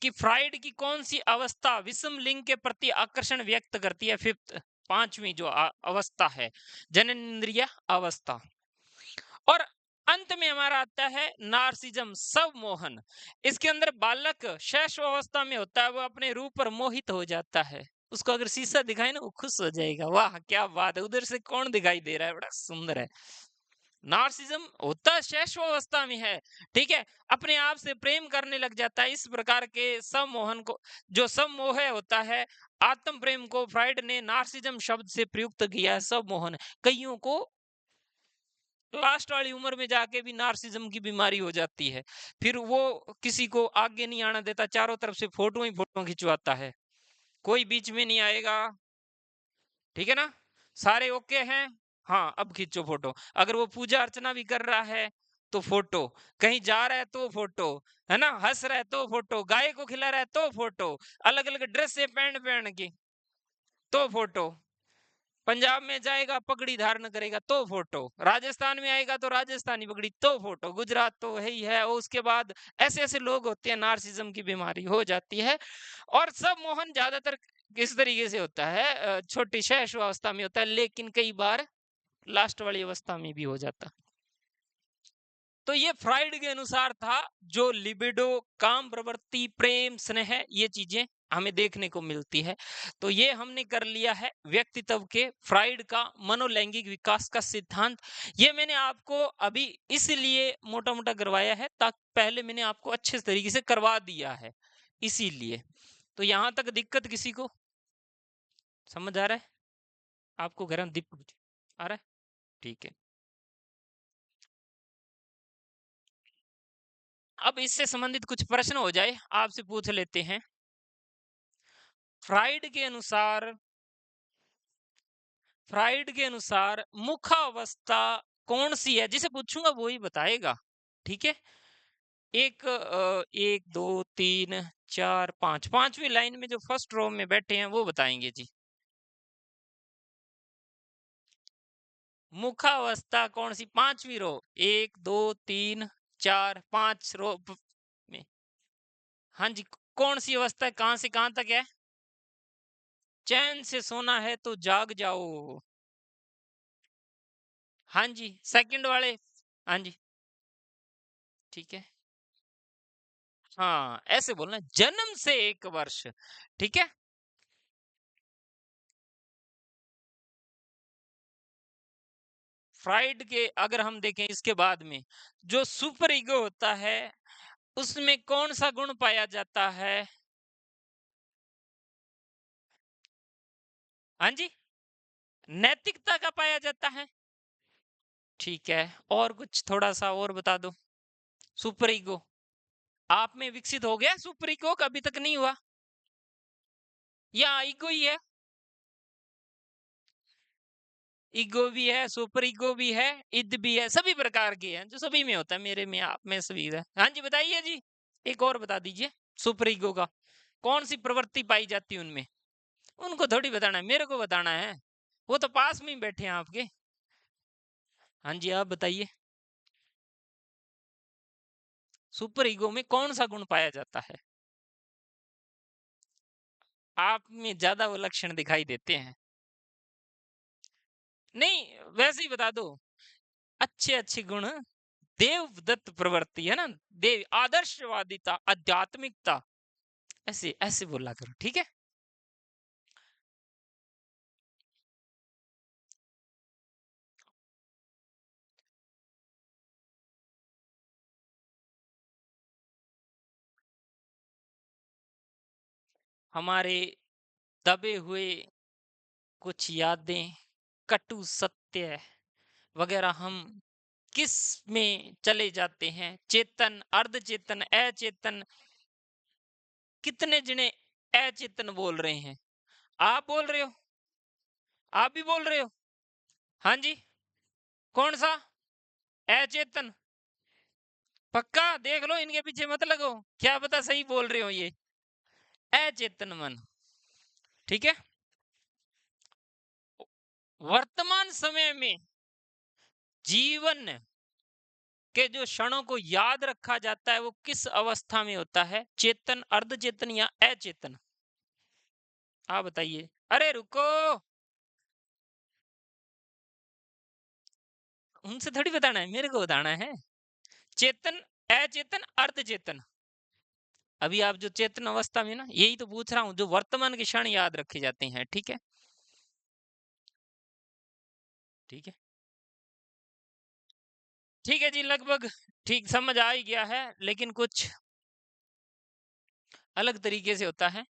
कि फ्राइड की कौन सी अवस्था विषम लिंग के प्रति आकर्षण व्यक्त करती है, फिफ्थ, पांचवी जो अवस्था है, जननेंद्रिय अवस्था। और अंत में हमारा आता है नार्सिज्म, सब मोहन। इसके अंदर बालक शैशव अवस्था में होता है, वो अपने रूप पर मोहित हो जाता है। उसको अगर शीशा दिखाए ना, वो खुश हो जाएगा, वाह क्या बात है, उधर से कौन दिखाई दे रहा है, बड़ा सुंदर है। नार्सिज्म होता शैशव अवस्था में है। ठीक है, अपने आप से प्रेम करने लग जाता है। इस प्रकार के सम्मोहन को, जो सम्मोह होता है, आत्म प्रेम को फ्राइड ने नार्सिज्म शब्द से प्रयुक्त किया है, सम्मोहन। कईयों को लास्ट वाली उम्र में जाके भी नार्सिज्म की बीमारी हो जाती है, फिर वो किसी को आगे नहीं आना देता, चारों तरफ से फोटो ही फोटो खिंचवाता है, कोई बीच में नहीं आएगा। ठीक है ना, सारे ओके हैं, हाँ अब खींचो फोटो। अगर वो पूजा अर्चना भी कर रहा है तो फोटो, कहीं जा रहा है तो फोटो, है ना, हंस रहा है तो फोटो, गाय को खिला रहा है तो फोटो, अलग अलग ड्रेस से पहन पहन के तो फोटो, पंजाब में जाएगा पगड़ी धारण करेगा तो फोटो, राजस्थान में आएगा तो राजस्थानी पगड़ी तो फोटो, गुजरात तो है ही है। और उसके बाद ऐसे ऐसे लोग होते हैं, नार्सिज्म की बीमारी हो जाती है। और सब मोहन ज्यादातर किस तरीके से होता है, छोटी शैशव अवस्था में होता है, लेकिन कई बार लास्ट वाली अवस्था में भी हो जाता। तो ये फ्राइड के अनुसार था, जो लिबिडो, काम प्रवृत्ति, प्रेम, स्नेह, ये चीजें हमें देखने को मिलती है। तो ये हमने कर लिया है व्यक्तित्व के फ्राइड का मनोलैंगिक विकास का सिद्धांत। ये मैंने आपको अभी इसलिए मोटा मोटा करवाया है, ताकि पहले मैंने आपको अच्छे तरीके से करवा दिया है, इसीलिए। तो यहां तक दिक्कत किसी को समझ आ रहा है? आपको गरम दीप आ रहा है? ठीक है। अब इससे संबंधित कुछ प्रश्न हो जाए आपसे पूछ लेते हैं। फ्राइड के अनुसार मुखावस्था कौन सी है? जिसे पूछूंगा वो ही बताएगा। ठीक है। एक दो तीन चार पांच, पांचवी लाइन में जो फर्स्ट रो में बैठे हैं वो बताएंगे जी। मुखावस्था कौन सी? पांचवी रो, एक दो तीन चार पांच रो में। हाँ जी, कौन सी अवस्था है? कहां से कहां तक है? चैन से सोना है तो जाग जाओ। हाँ जी, सेकंड वाले। हाँ जी, ठीक है। हाँ, ऐसे बोलना, जन्म से 1 वर्ष। ठीक है। फ्राइड के अगर हम देखें इसके बाद में, जो सुपर ईगो होता है उसमें कौन सा गुण पाया जाता है? हाँ जी, नैतिकता का पाया जाता है। ठीक है। और कुछ थोड़ा सा और बता दो। सुपर ईगो आप में विकसित हो गया? सुपर ईगो का अभी तक नहीं हुआ? या ईगो ही है? ईगो भी है, सुपर ईगो भी है, इद भी है, सभी प्रकार के हैं जो सभी में होता है, मेरे में, आप में, सभी है। हाँ जी, बताइए जी। एक और बता दीजिए। सुपर ईगो का कौन सी प्रवृत्ति पाई जाती है उनमें? उनको थोड़ी बताना है, मेरे को बताना है। वो तो पास में ही बैठे हैं आपके। हाँ जी, आप बताइए। सुपर ईगो में कौन सा गुण पाया जाता है? आप में ज्यादा वो लक्षण दिखाई देते हैं। नहीं, वैसे ही बता दो। अच्छे अच्छे गुण, देवदत्त प्रवृत्ति है ना, देव आदर्शवादिता, आध्यात्मिकता, ऐसे ऐसे बोला करो। ठीक है। हमारे दबे हुए कुछ यादें, कटु सत्य वगैरह हम किस में चले जाते हैं? चेतन, अर्धचेतन, अचेतन। कितने जने अचेतन बोल रहे हैं? आप बोल रहे हो? आप भी बोल रहे हो? हाँ जी। कौन सा? अचेतन? पक्का देख लो, इनके पीछे मत लगो, क्या पता सही बोल रहे हो ये। अचेतन मन। ठीक है। वर्तमान समय में जीवन के जो क्षणों को याद रखा जाता है वो किस अवस्था में होता है? चेतन, अर्धचेतन या अचेतन? आप बताइए। अरे रुको, उनसे थोड़ी बताना है, मेरे को बताना है। चेतन, अचेतन, अर्धचेतन। अभी आप जो चेतन अवस्था में ना, यही तो पूछ रहा हूं, जो वर्तमान के क्षण याद रखे जाते हैं। ठीक है। ठीक है। ठीक है जी, लगभग ठीक समझ आ ही गया है, लेकिन कुछ अलग तरीके से होता है।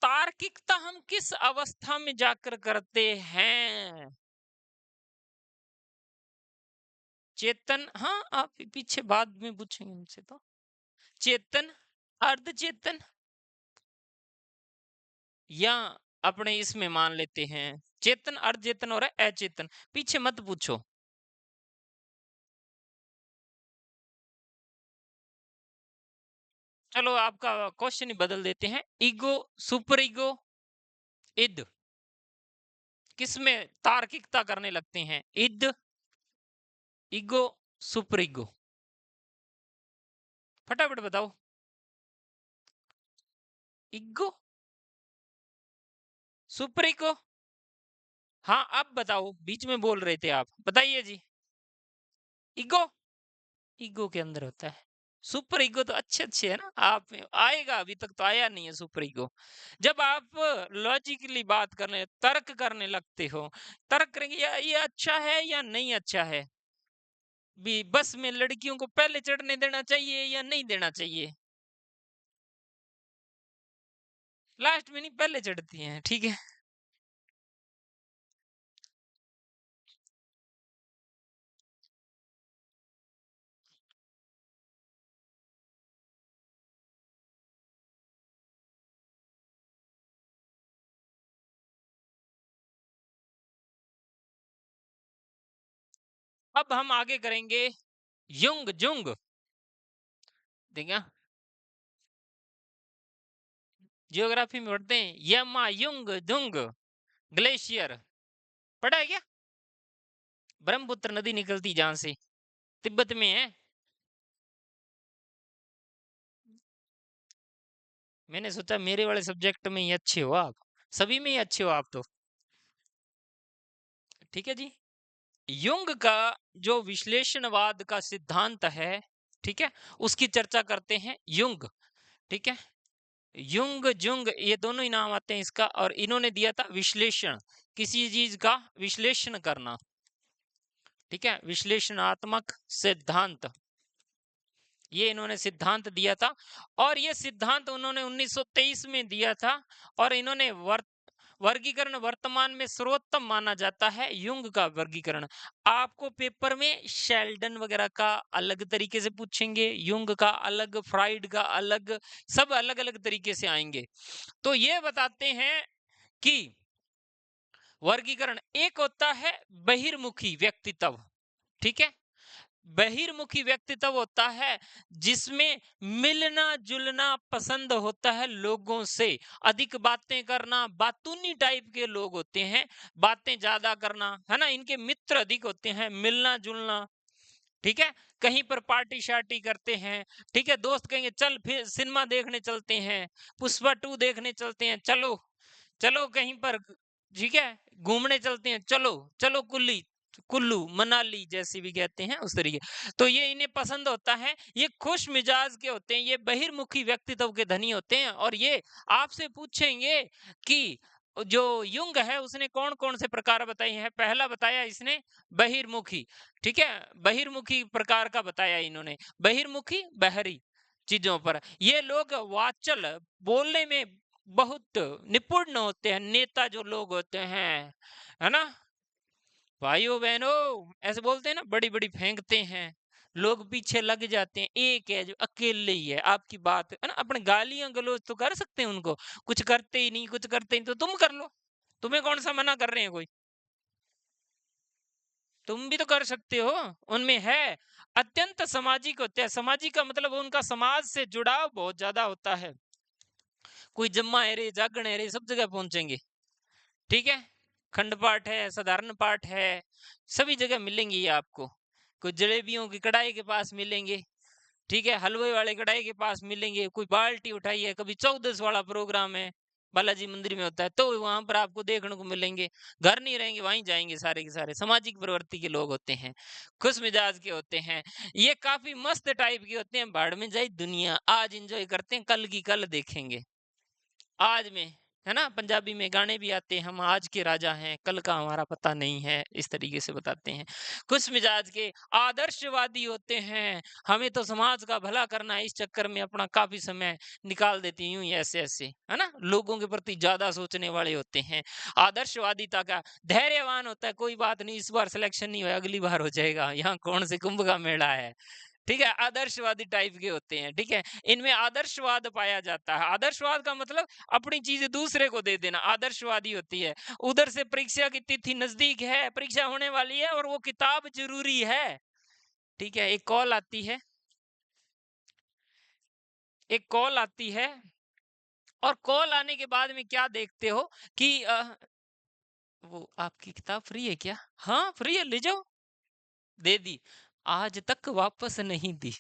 तार्किकता हम किस अवस्था में जाकर करते हैं? चेतन, हाँ, आप पीछे बाद में पूछेंगे मुझसे तो। चेतन, अर्धचेतन, या अपने इसमें मान लेते हैं चेतन, अर्धचेतन और अचेतन। पीछे मत पूछो। चलो आपका क्वेश्चन ही बदल देते हैं। ईगो, सुपर ईगो, इद, किसमें तार्किकता करने लगते हैं? इद, ईगो, सुपर ईगो? फटाफट बताओ। Ego, super ego? हाँ, अब बताओ, बीच में बोल रहे थे आप, बताइए जी। ईगो, ईगो के अंदर होता है। सुपर ईगो तो अच्छे अच्छे है ना, आप में आएगा, अभी तक तो आया नहीं है सुपर ईगो। जब आप लॉजिकली बात करने, तर्क करने लगते हो, तर्क करेंगे ये अच्छा है या नहीं अच्छा है, भी बस में लड़कियों को पहले चढ़ने देना चाहिए या नहीं देना चाहिए, लास्ट में नहीं, पहले चढ़ती हैं, ठीक है। अब हम आगे करेंगे युंग जुंग, देखिए जियोग्राफी में पढ़ते हैं यमा युंग दुंग ग्लेशियर, पढ़ा है क्या? ब्रह्मपुत्र नदी निकलती जहां से, तिब्बत में है। मैंने सोचा मेरे वाले सब्जेक्ट में ही अच्छे हो आप, सभी में ही अच्छे हो आप तो, ठीक है जी। युंग का जो विश्लेषणवाद का सिद्धांत है, ठीक है, उसकी चर्चा करते हैं युंग, ठीक है। युंग जुंग ये दोनों ही नाम आते हैं इसका, और इन्होंने दिया था विश्लेषण, किसी चीज का विश्लेषण करना, ठीक है, विश्लेषणात्मक सिद्धांत, ये इन्होंने सिद्धांत दिया था। और ये सिद्धांत उन्होंने 1923 में दिया था। और इन्होंने वर्गीकरण वर्तमान में सर्वोत्तम माना जाता है युंग का वर्गीकरण। आपको पेपर में शेल्डन वगैरह का अलग तरीके से पूछेंगे, युंग का अलग, फ्राइड का अलग, सब अलग अलग तरीके से आएंगे। तो ये बताते हैं कि वर्गीकरण एक होता है बहिर्मुखी व्यक्तित्व, ठीक है। बहिर्मुखी व्यक्तित्व होता है जिसमें मिलना जुलना पसंद होता है लोगों से, अधिक बातें करना, बातूनी टाइप के लोग होते हैं, बातें ज्यादा करना, है ना, इनके मित्र अधिक होते हैं, मिलना जुलना, ठीक है। कहीं पर पार्टी शार्टी करते हैं, ठीक है, दोस्त कहेंगे चल फिर सिनेमा देखने चलते हैं, पुष्पा 2 देखने चलते हैं, चलो चलो कहीं पर, ठीक है, घूमने चलते हैं, चलो चलो कुल्ली कुल्लू मनाली जैसे भी कहते हैं उस तरीके। तो ये इन्हें पसंद होता है, ये खुश मिजाज के होते हैं, ये बहिर्मुखी व्यक्तित्व के धनी होते हैं। और ये आपसे पूछेंगे कि जो युंग है उसने कौन कौन से प्रकार बताए हैं। पहला बताया इसने बहिर्मुखी, ठीक है, बहिर्मुखी प्रकार का बताया इन्होंने, बहिर्मुखी बहरी चीजों पर। ये लोग वाचल, बोलने में बहुत निपुण होते हैं, नेता जो लोग होते हैं, है ना, भाइयों बहनों ऐसे बोलते हैं ना, बड़ी बड़ी फेंकते हैं, लोग पीछे लग जाते हैं, एक है जो अकेले ही है आपकी बात, है ना, अपने गालियां गलौज तो कर सकते हैं उनको, कुछ करते ही नहीं, कुछ करते ही नहीं, तो तुम कर लो, तुम्हें कौन सा मना कर रहे हैं कोई, तुम भी तो कर सकते हो। उनमें है, अत्यंत सामाजिक होते हैं, सामाजिक का मतलब उनका समाज से जुड़ाव बहुत ज्यादा होता है, कोई जम्मा है रे जागण है रे सब जगह पहुंचेंगे, ठीक है। खंड पाठ है, साधारण पाठ है, सभी जगह मिलेंगे ये आपको। कोई जलेबियों की कढ़ाई के पास मिलेंगे, ठीक है, हलवे वाले कढ़ाई के पास मिलेंगे, कोई बाल्टी उठाई है, कभी 14 वाला प्रोग्राम है, बालाजी मंदिर में होता है तो वहां पर आपको देखने को मिलेंगे। घर नहीं रहेंगे, वहीं जाएंगे, सारे के सारे सामाजिक प्रवृत्ति के लोग होते हैं, खुश मिजाज के होते हैं, ये काफी मस्त टाइप के होते हैं। भाड़ में जाए दुनिया, आज इंजॉय करते हैं, कल की कल देखेंगे, आज में, है ना, पंजाबी में गाने भी आते हैं, हम आज के राजा हैं, कल का हमारा पता नहीं है, इस तरीके से बताते हैं। खुश मिजाज के आदर्शवादी होते हैं, हमें तो समाज का भला करना है, इस चक्कर में अपना काफी समय निकाल देती यूं ही ऐसे ऐसे, है ना, लोगों के प्रति ज्यादा सोचने वाले होते हैं। आदर्शवादिता का धैर्यवान होता है, कोई बात नहीं, इस बार सिलेक्शन नहीं हुआ, अगली बार हो जाएगा, यहाँ कौन से कुंभ का मेला है, ठीक है, आदर्शवादी टाइप के होते हैं, ठीक है। इनमें आदर्शवाद पाया जाता है, आदर्शवाद का मतलब अपनी चीज दूसरे को दे देना, आदर्शवादी होती है। उधर से परीक्षा की तिथि नजदीक है, परीक्षा होने वाली है और वो किताब जरूरी है, ठीक है, एक कॉल आती है, एक कॉल आती है, और कॉल आने के बाद में क्या देखते हो कि वो आपकी किताब फ्री है क्या, हाँ फ्री है, ले जाओ, दे दी, आज तक वापस नहीं दी,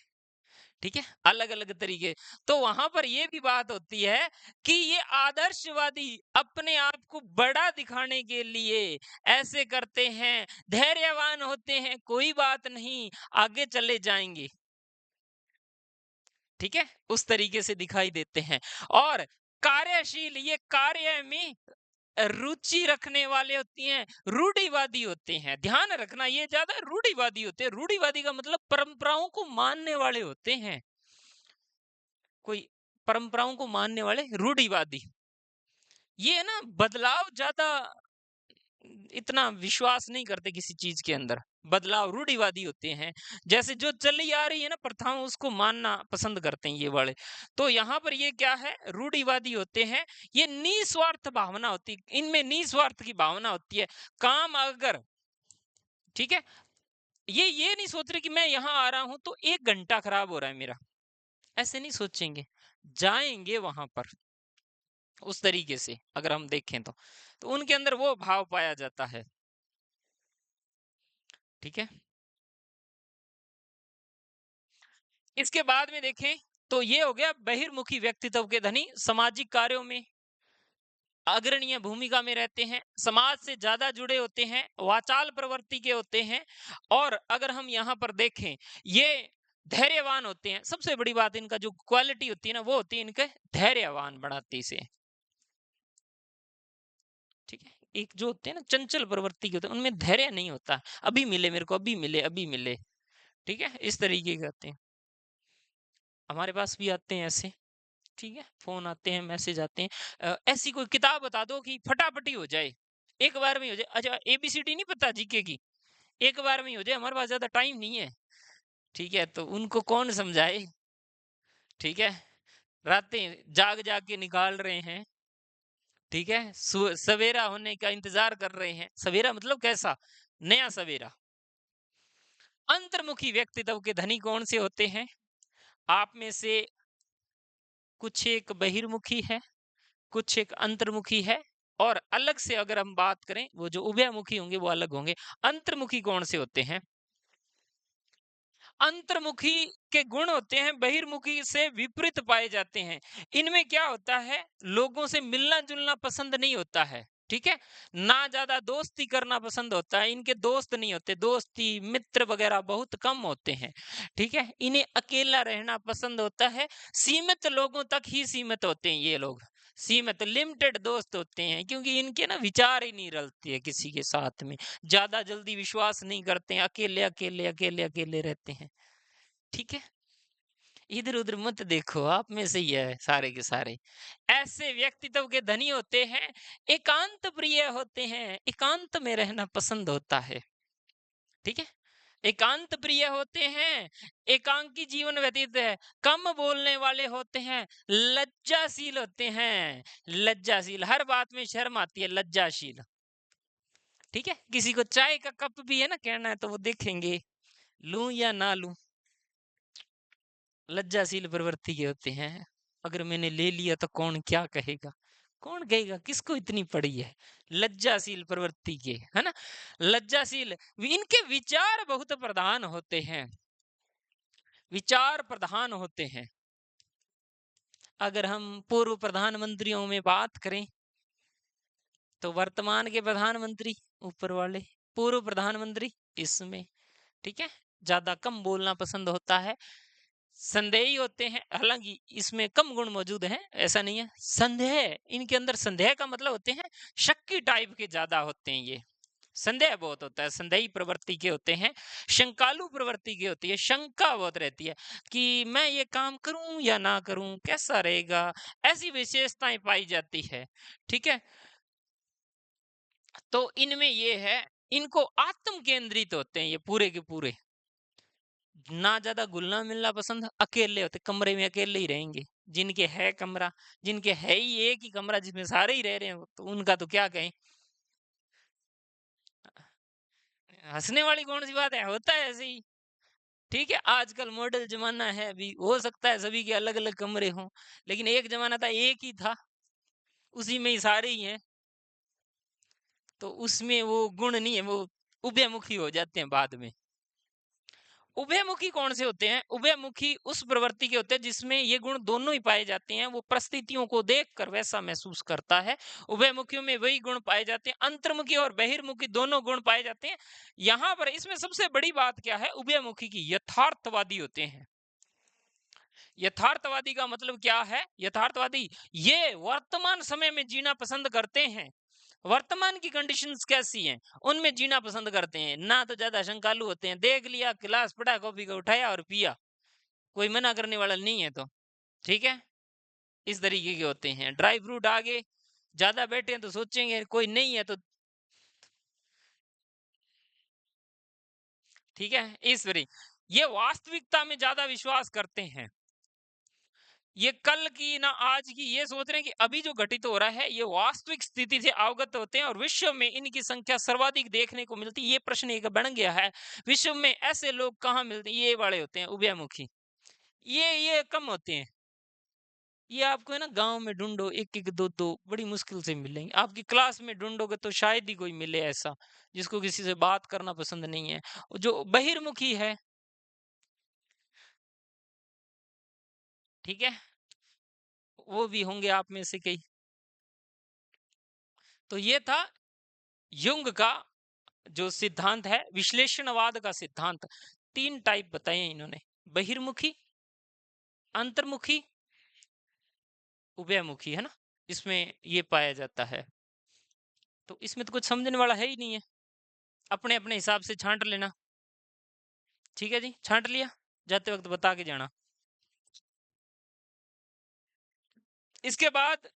ठीक है, अलग अलग तरीके। तो वहां पर ये भी बात होती है कि ये आदर्शवादी अपने आप को बड़ा दिखाने के लिए ऐसे करते हैं, धैर्यवान होते हैं, कोई बात नहीं, आगे चले जाएंगे, ठीक है, उस तरीके से दिखाई देते हैं। और कार्यशील, ये कार्य में रुचि रखने वाले होती हैं, रूढ़िवादी होते हैं, ध्यान रखना, ये ज्यादा रूढ़िवादी होते हैं, रूढ़िवादी का मतलब परंपराओं को मानने वाले होते हैं, कोई परंपराओं को मानने वाले रूढ़िवादी, ये है ना, बदलाव ज्यादा इतना विश्वास नहीं करते किसी चीज के अंदर। बदलाव रूढ़िवादी होते हैं, जैसे जो चली आ रही है ना प्रथाओं, उसको मानना पसंद करते हैं ये वाले। तो यहाँ पर ये क्या है, रूढ़िवादी होते हैं। ये निस्वार्थ भावना होती है, इनमें निस्वार्थ की भावना होती है। काम अगर, ठीक है, ये नहीं सोच रहे कि मैं यहाँ आ रहा हूं तो 1 घंटा खराब हो रहा है मेरा, ऐसे नहीं सोचेंगे, जाएंगे वहां पर। उस तरीके से अगर हम देखें तो उनके अंदर वो भाव पाया जाता है। ठीक है, इसके बाद में देखें तो ये हो गया बहिर्मुखी व्यक्तित्व के धनी, सामाजिक कार्यों में अग्रणीय भूमिका में रहते हैं, समाज से ज्यादा जुड़े होते हैं, वाचाल प्रवृत्ति के होते हैं। और अगर हम यहाँ पर देखें, ये धैर्यवान होते हैं। सबसे बड़ी बात इनका जो क्वालिटी होती है ना, वो होती है इनके धैर्यवान बनाती से। ठीक है, एक जो होते हैं ना चंचल प्रवृत्ति के होते हैं, उनमें धैर्य नहीं होता, अभी मिले मेरे को, अभी मिले, अभी मिले। ठीक है, इस तरीके के होते हैं। हमारे पास भी आते हैं ऐसे। ठीक है, फोन आते हैं, मैसेज आते हैं। ऐसी कोई किताब बता दो कि फटाफटी हो जाए, एक बार में हो जाए। अच्छा, एबीसीडी नहीं पता जीके की, एक बार में ही हो जाए, हमारे पास ज्यादा टाइम नहीं है। ठीक है, तो उनको कौन समझाए। ठीक है, रातें जाग जाग के निकाल रहे हैं। ठीक है, सवेरा होने का इंतजार कर रहे हैं। सवेरा मतलब कैसा, नया सवेरा। अंतर्मुखी व्यक्तित्व के धनी कौन से होते हैं, आप में से कुछ एक बहिर्मुखी है, कुछ एक अंतर्मुखी है। और अलग से अगर हम बात करें, वो जो उभयमुखी होंगे वो अलग होंगे। अंतर्मुखी कौन से होते हैं, अंतर्मुखी के गुण होते हैं बहिर्मुखी से विपरीत पाए जाते हैं। इनमें क्या होता है, लोगों से मिलना जुलना पसंद नहीं होता है। ठीक है, ना ज्यादा दोस्ती करना पसंद होता है, इनके दोस्त नहीं होते, दोस्ती मित्र वगैरह बहुत कम होते हैं। ठीक है, इन्हें अकेला रहना पसंद होता है, सीमित लोगों तक ही सीमित होते हैं ये लोग। सीमित लिमिटेड दोस्त होते हैं, क्योंकि इनके ना विचार ही नहीं रलते हैं किसी के साथ में। ज्यादा जल्दी विश्वास नहीं करते हैं, अकेले अकेले अकेले अकेले रहते हैं। ठीक है, इधर उधर मत देखो, आप में से ही है सारे के सारे। ऐसे व्यक्तित्व के धनी होते हैं, एकांत प्रिय होते हैं, एकांत में रहना पसंद होता है। ठीक है, एकांत प्रिय होते हैं, एकांकी जीवन व्यतीत है, कम बोलने वाले होते हैं, लज्जाशील होते हैं। लज्जाशील, हर बात में शर्म आती है, लज्जाशील। ठीक है, किसी को चाय का कप भी है ना कहना है, तो वो देखेंगे लूं या ना लूं। लज्जाशील प्रवृत्ति के होते हैं, अगर मैंने ले लिया तो कौन क्या कहेगा, कौन कहेगा, किसको इतनी पड़ी है। लज्जाशील प्रवृत्ति के, है ना, लज्जाशील। इनके विचार बहुत प्रधान होते हैं, विचार प्रधान होते हैं। अगर हम पूर्व प्रधानमंत्रियों में बात करें, तो वर्तमान के प्रधानमंत्री ऊपर वाले, पूर्व प्रधानमंत्री इसमें। ठीक है, ज्यादा कम बोलना पसंद होता है, संदेही होते हैं। हालांकि इसमें कम गुण मौजूद हैं, ऐसा नहीं है। संदेह, इनके अंदर संदेह का मतलब होते हैं शक्की टाइप के ज्यादा होते हैं ये, संदेह बहुत होता है, संदेही प्रवृत्ति के होते हैं। शंकालु प्रवृत्ति की होती है, शंका बहुत रहती है कि मैं ये काम करूं या ना करूं, कैसा रहेगा, ऐसी विशेषताएं पाई जाती है। ठीक है, तो इनमें ये है, इनको आत्म केंद्रित होते हैं ये पूरे के पूरे, ना ज्यादा घुलना मिलना पसंद, अकेले होते, कमरे में अकेले ही रहेंगे। जिनके है कमरा, जिनके है ही एक ही कमरा जिसमें सारे ही रह रहे हैं, तो उनका तो क्या कहें। हंसने वाली कौन सी बात है, होता है ऐसे ही। ठीक है, आजकल मॉडल जमाना है, अभी हो सकता है सभी के अलग अलग कमरे हों, लेकिन एक जमाना था एक ही था, उसी में ही सारे ही हैं। तो उसमें वो गुण नहीं है, वो उभयमुखी हो जाते हैं बाद में। उभयमुखी कौन से होते हैं, उभयमुखी उस प्रवृत्ति के होते हैं जिसमें ये गुण दोनों ही पाए जाते हैं। वो परिस्थितियों को देखकर वैसा महसूस करता है, उभयमुखियों में वही गुण पाए जाते हैं। अंतर्मुखी और बहिर्मुखी दोनों गुण पाए जाते हैं। यहाँ पर इसमें सबसे बड़ी बात क्या है, उभयमुखी की, यथार्थवादी होते हैं। यथार्थवादी का मतलब क्या है, यथार्थवादी ये वर्तमान समय में जीना पसंद करते हैं। वर्तमान की कंडीशंस कैसी हैं, उनमें जीना पसंद करते हैं, ना तो ज्यादा शंकालु होते हैं। देख लिया, गिलास पड़ा, कॉफी का उठाया और पिया, कोई मना करने वाला नहीं है तो। ठीक है, इस तरीके के होते हैं। ड्राई फ्रूट आ गए, ज्यादा बैठे हैं तो सोचेंगे, कोई नहीं है तो ठीक है। ईश्वरी, ये वास्तविकता में ज्यादा विश्वास करते हैं। ये कल की ना आज की, ये सोच रहे हैं कि अभी जो घटित हो रहा है ये वास्तविक स्थिति से अवगत होते हैं और विश्व में इनकी संख्या सर्वाधिक देखने को मिलती है। ये प्रश्न एक बन गया है, विश्व में ऐसे लोग कहाँ मिलते हैं? ये वाले होते हैं उभयमुखी, ये कम होते हैं। ये आपको है ना गांव में ढूंढो, एक एक दो दो बड़ी मुश्किल से मिलेंगे। आपकी क्लास में ढूंढोगे तो शायद ही कोई मिले ऐसा जिसको किसी से बात करना पसंद नहीं है। जो बहिर्मुखी है, ठीक है, वो भी होंगे आप में से कई। तो ये था युंग का जो सिद्धांत है, विश्लेषणवाद का सिद्धांत। तीन टाइप बताए हैं इन्होंने, बहिर्मुखी, अंतर्मुखी, उभयमुखी, है ना, इसमें ये पाया जाता है। तो इसमें तो कुछ समझने वाला है ही नहीं है, अपने अपने हिसाब से छांट लेना। ठीक है जी, छांट लिया, जाते वक्त बता के जाना। इसके बाद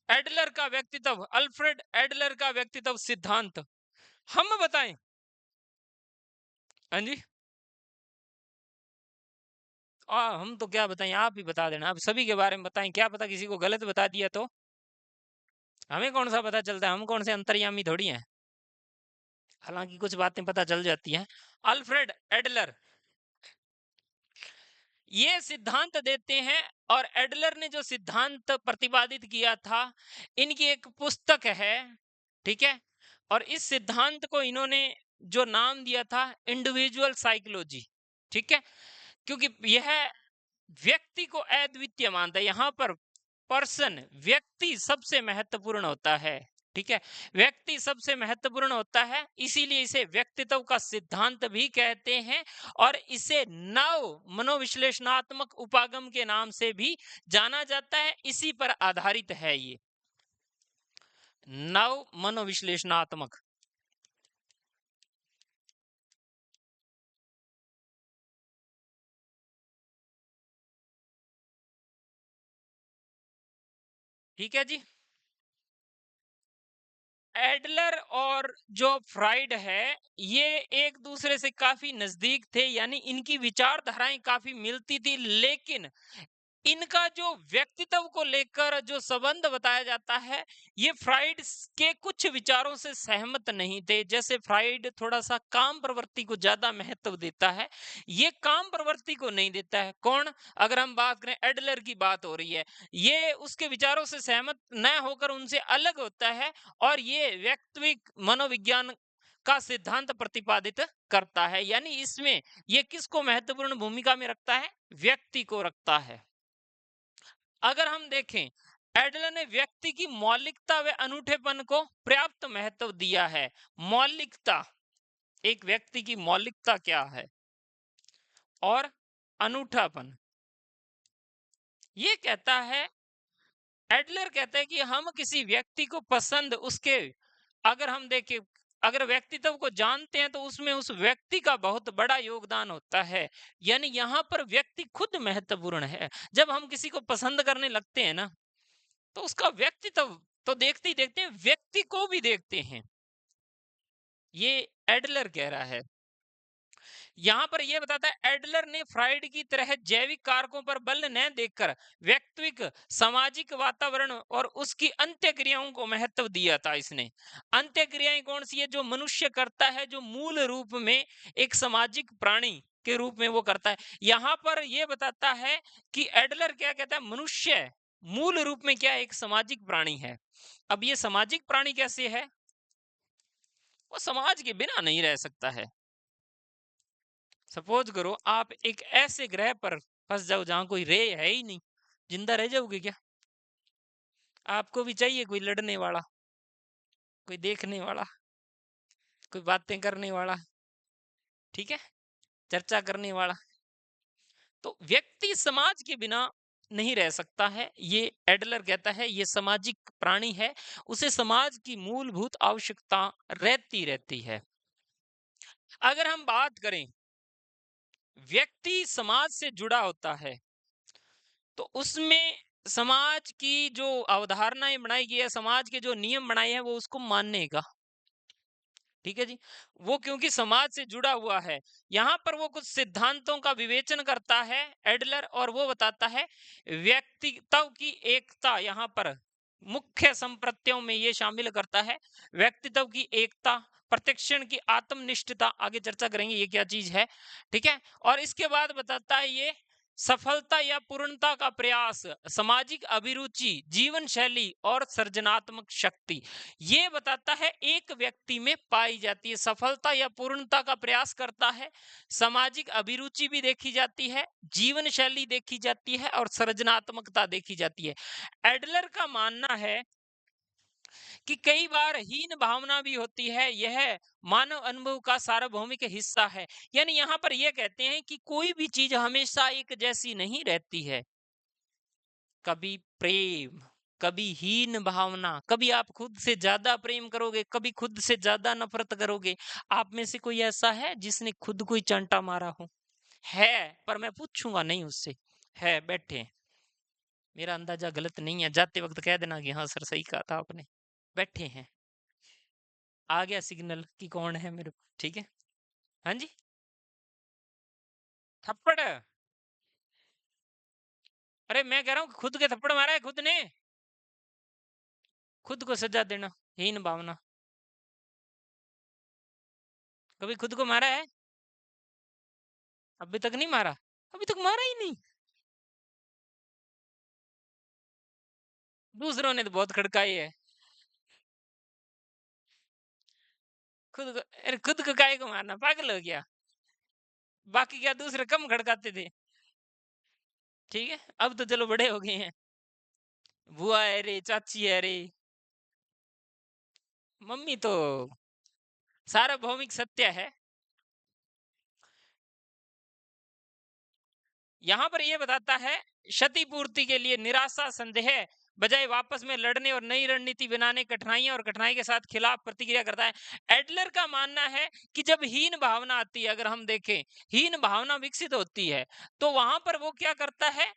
एडलर का व्यक्तित्व, अल्फ्रेड एडलर का व्यक्तित्व सिद्धांत हम बताएं। हाँ जी, हम तो क्या बताएं, आप ही बता देना। आप सभी के बारे में बताएं, क्या पता किसी को गलत बता दिया तो हमें कौन सा पता चलता है? हम कौन से अंतर्यामी थोड़ी हैं। हालांकि कुछ बातें पता चल जाती हैं। अल्फ्रेड एडलर ये सिद्धांत देते हैं, और एडलर ने जो सिद्धांत प्रतिपादित किया था, इनकी एक पुस्तक है, ठीक है। और इस सिद्धांत को इन्होंने जो नाम दिया था, इंडिविजुअल साइकोलॉजी, ठीक है। क्योंकि यह व्यक्ति को अद्वितीय मानता है। यहां पर पर्सन, व्यक्ति सबसे महत्वपूर्ण होता है, ठीक है। व्यक्ति सबसे महत्वपूर्ण होता है, इसीलिए इसे व्यक्तित्व का सिद्धांत भी कहते हैं। और इसे नव मनोविश्लेषणात्मक उपागम के नाम से भी जाना जाता है। इसी पर आधारित है ये नव मनोविश्लेषणात्मक। ठीक है जी। एडलर और जो फ्राइड है, ये एक दूसरे से काफी नजदीक थे, यानी इनकी विचारधाराएं काफी मिलती थी। लेकिन इनका जो व्यक्तित्व को लेकर जो संबंध बताया जाता है, ये फ्राइड के कुछ विचारों से सहमत नहीं थे। जैसे फ्राइड थोड़ा सा काम प्रवृत्ति को ज्यादा महत्व देता है, ये काम प्रवृत्ति को नहीं देता है। कौन? अगर हम बात करें, एडलर की बात हो रही है, ये उसके विचारों से सहमत न होकर उनसे अलग होता है, और ये व्यक्तित्व मनोविज्ञान का सिद्धांत प्रतिपादित करता है। यानी इसमें ये किसको महत्वपूर्ण भूमिका में रखता है? व्यक्ति को रखता है। अगर हम देखें, एडलर ने व्यक्ति की मौलिकता व अनूठेपन को पर्याप्त महत्व दिया है। मौलिकता, एक व्यक्ति की मौलिकता क्या है, और अनूठापन, ये कहता है, एडलर कहता है कि हम किसी व्यक्ति को पसंद उसके, अगर हम देखें, अगर व्यक्तित्व को जानते हैं तो उसमें उस व्यक्ति का बहुत बड़ा योगदान होता है। यानी यहाँ पर व्यक्ति खुद महत्वपूर्ण है। जब हम किसी को पसंद करने लगते हैं ना, तो उसका व्यक्तित्व तो देखते ही देखते हैं, व्यक्ति को भी देखते हैं। ये एडलर कह रहा है। यहां पर यह बताता है, एडलर ने फ्राइड की तरह जैविक कारकों पर बल न देकर व्यक्तिक, सामाजिक वातावरण और उसकी अंत्य क्रियाओं को महत्व दिया था। इसने अंत्य क्रियाएं कौन सी है? जो मनुष्य करता है, जो मूल रूप में एक सामाजिक प्राणी के रूप में वो करता है। यहां पर यह बताता है कि एडलर क्या कहता है, मनुष्य मूल रूप में क्या है? एक सामाजिक प्राणी है। अब ये सामाजिक प्राणी कैसे है? वो समाज के बिना नहीं रह सकता है। सपोज करो आप एक ऐसे ग्रह पर फंस जाओ जहां कोई रे है ही नहीं, जिंदा रह जाओगे क्या? आपको भी चाहिए कोई लड़ने वाला, कोई देखने वाला, कोई बातें करने वाला, ठीक है, चर्चा करने वाला। तो व्यक्ति समाज के बिना नहीं रह सकता है, ये एडलर कहता है। ये सामाजिक प्राणी है, उसे समाज की मूलभूत आवश्यकता रहती रहती है। अगर हम बात करें, व्यक्ति समाज से जुड़ा होता है, तो उसमें समाज की जो अवधारणाएं बनाई गई है, समाज के जो नियम बनाए हैं, वो उसको मानने का। ठीक है जी। वो क्योंकि समाज से जुड़ा हुआ है, यहाँ पर वो कुछ सिद्धांतों का विवेचन करता है एडलर, और वो बताता है व्यक्तित्व की एकता। यहाँ पर मुख्य संप्रत्ययों में ये शामिल करता है व्यक्तित्व की एकता, प्रत्यक्षण की आत्मनिष्ठता। आगे चर्चा करेंगे ये क्या चीज है। ठीक है। और इसके बाद बताता है ये सफलता या पूर्णता का प्रयास, सामाजिक अभिरुचि, जीवन शैली और सृजनात्मक शक्ति। ये बताता है एक व्यक्ति में पाई जाती है। सफलता या पूर्णता का प्रयास करता है, सामाजिक अभिरुचि भी देखी जाती है, जीवन शैली देखी जाती है और सृजनात्मकता देखी जाती है। एडलर का मानना है कि कई बार हीन भावना भी होती है, यह मानव अनुभव का सार्वभौमिक हिस्सा है। यानी यहाँ पर यह कहते हैं कि कोई भी चीज हमेशा एक जैसी नहीं रहती है। कभी प्रेम, कभी हीन भावना, कभी आप खुद से ज्यादा प्रेम करोगे, कभी खुद से ज्यादा नफरत करोगे। आप में से कोई ऐसा है जिसने खुद को ही चांटा मारा हो? है, पर मैं पूछूंगा नहीं उससे। है, बैठे हैं। मेरा अंदाजा गलत नहीं है, जाते वक्त कह देना कि हाँ सर सही कहा था आपने। बैठे हैं। आ गया सिग्नल कि कौन है मेरे को। ठीक है। हाँ जी। थप्पड़? अरे मैं कह रहा हूँ खुद के थप्पड़ मारा है खुद ने। खुद को सजा देना, हीन भावना। कभी खुद को मारा है? अभी तक नहीं मारा? अभी तक मारा ही नहीं? दूसरों ने तो बहुत खड़काई है। खुद को, अरे खुद को काहे को मारना, पागल हो गया? बाकी क्या दूसरे कम खड़काते थे? ठीक है, अब तो चलो बड़े हो गए हैं। बुआ है रे, चाची है रे, मम्मी तो सार्वभौमिक सत्य है। यहाँ पर यह बताता है क्षतिपूर्ति के लिए निराशा, संदेह, बजाय वापस में लड़ने और नई रणनीति बनाने, कठिनाइयां और कठिनाई के साथ खिलाफ प्रतिक्रिया करता है। एडलर का मानना है कि जब हीन भावना आती है, अगर हम देखें हीन भावना विकसित होती है, तो वहां पर वो क्या करता है,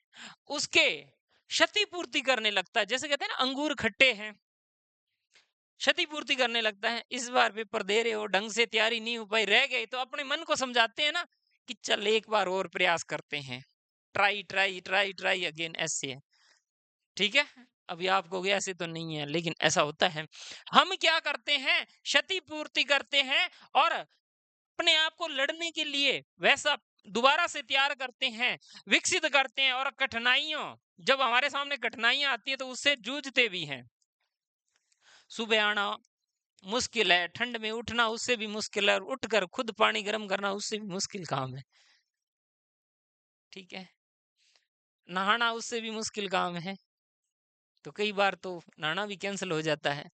उसके क्षतिपूर्ति करने लगता है। जैसे कहते हैं ना अंगूर खट्टे हैं, क्षतिपूर्ति करने लगता है। इस बार पेपर दे रहे हो, ढंग से तैयारी नहीं हो पाई, रह गए, तो अपने मन को समझाते हैं ना कि चल एक बार और प्रयास करते हैं, try try try try again, ऐसे है। ठीक है। अभी आप कहोगे ऐसे तो नहीं है, लेकिन ऐसा होता है। हम क्या करते हैं, क्षतिपूर्ति करते हैं और अपने आप को लड़ने के लिए वैसा दोबारा से तैयार करते हैं, विकसित करते हैं, और कठिनाइयों, जब हमारे सामने कठिनाइयां आती है तो उससे जूझते भी हैं। सुबह आना मुश्किल है, ठंड में उठना उससे भी मुश्किल है, और उठकर खुद पानी गर्म करना उससे भी मुश्किल काम है। ठीक है। नहाना उससे भी मुश्किल काम है, तो कई बार तो नहाना भी कैंसिल हो जाता है।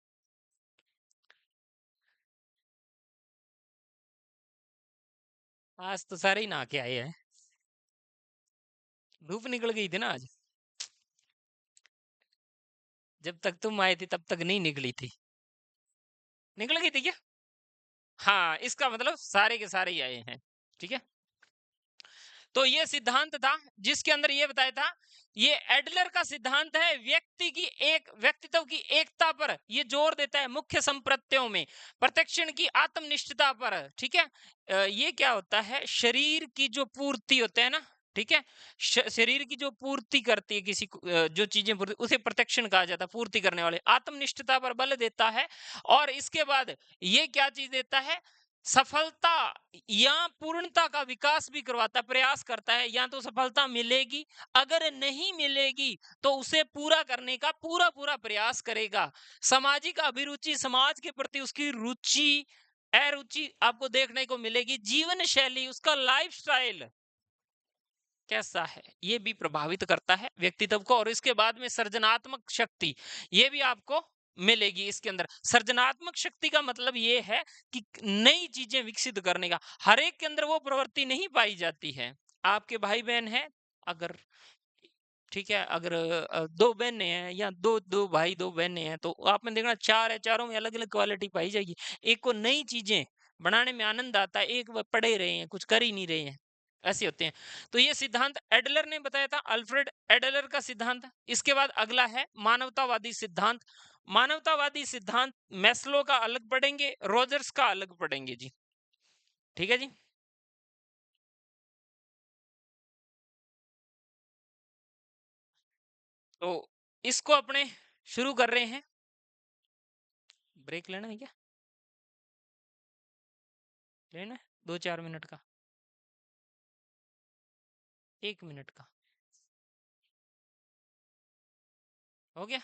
आज तो सारे ही नहा के आए हैं। धूप निकल गई थी ना आज। जब तक तुम आए थे तब तक नहीं निकली थी। निकल गई थी क्या? हाँ, इसका मतलब सारे के सारे ही आए हैं। ठीक है। तो ये सिद्धांत था जिसके अंदर ये बताया था, ये एडलर का सिद्धांत है व्यक्ति की एक व्यक्तित्व की एकता पर ये जोर देता है, मुख्य संप्रत्ययों में प्रत्यक्षण की आत्मनिष्ठता पर। ठीक है। ये क्या होता है, शरीर की जो पूर्ति होते हैं ना, ठीक है, शरीर की जो पूर्ति करती है किसी को, जो चीजें पूर्ति, उसे प्रत्यक्षण कहा जाता है, पूर्ति करने वाले। आत्मनिष्ठता पर बल देता है। और इसके बाद ये क्या चीज देता है, सफलता या पूर्णता का विकास भी करवाता, प्रयास करता है। या तो सफलता मिलेगी, अगर नहीं मिलेगी तो उसे पूरा करने का पूरा पूरा प्रयास करेगा। सामाजिक अभिरुचि, समाज के प्रति उसकी रुचि, अरुचि आपको देखने को मिलेगी। जीवन शैली, उसका लाइफस्टाइल कैसा है, ये भी प्रभावित करता है व्यक्तित्व को। और इसके बाद में सृजनात्मक शक्ति, ये भी आपको मिलेगी इसके अंदर। सृजनात्मक शक्ति का मतलब ये है कि नई चीजें विकसित करने का। हर एक के अंदर वो प्रवृत्ति नहीं पाई जाती है। आपके भाई बहन है, अगर, ठीक है, अगर दो बहनें हैं या दो दो भाई दो बहनें हैं, तो आपने देखना चार है, चारों में अलग अलग क्वालिटी पाई जाएगी। एक को नई चीजें बनाने में आनंद आता है, एक वह पढ़े रहे हैं, कुछ कर ही नहीं रहे हैं। ऐसे होते हैं। तो ये सिद्धांत एडलर ने बताया था, अल्फ्रेड एडलर का सिद्धांत। इसके बाद अगला है मानवतावादी सिद्धांत। मानवतावादी सिद्धांत मैस्लो का अलग पढ़ेंगे, रॉजर्स का अलग पढ़ेंगे जी। ठीक है जी। तो इसको अपने शुरू कर रहे हैं। ब्रेक लेना है क्या? लेना है 2-4 मिनट का, 1 मिनट का। हो गया?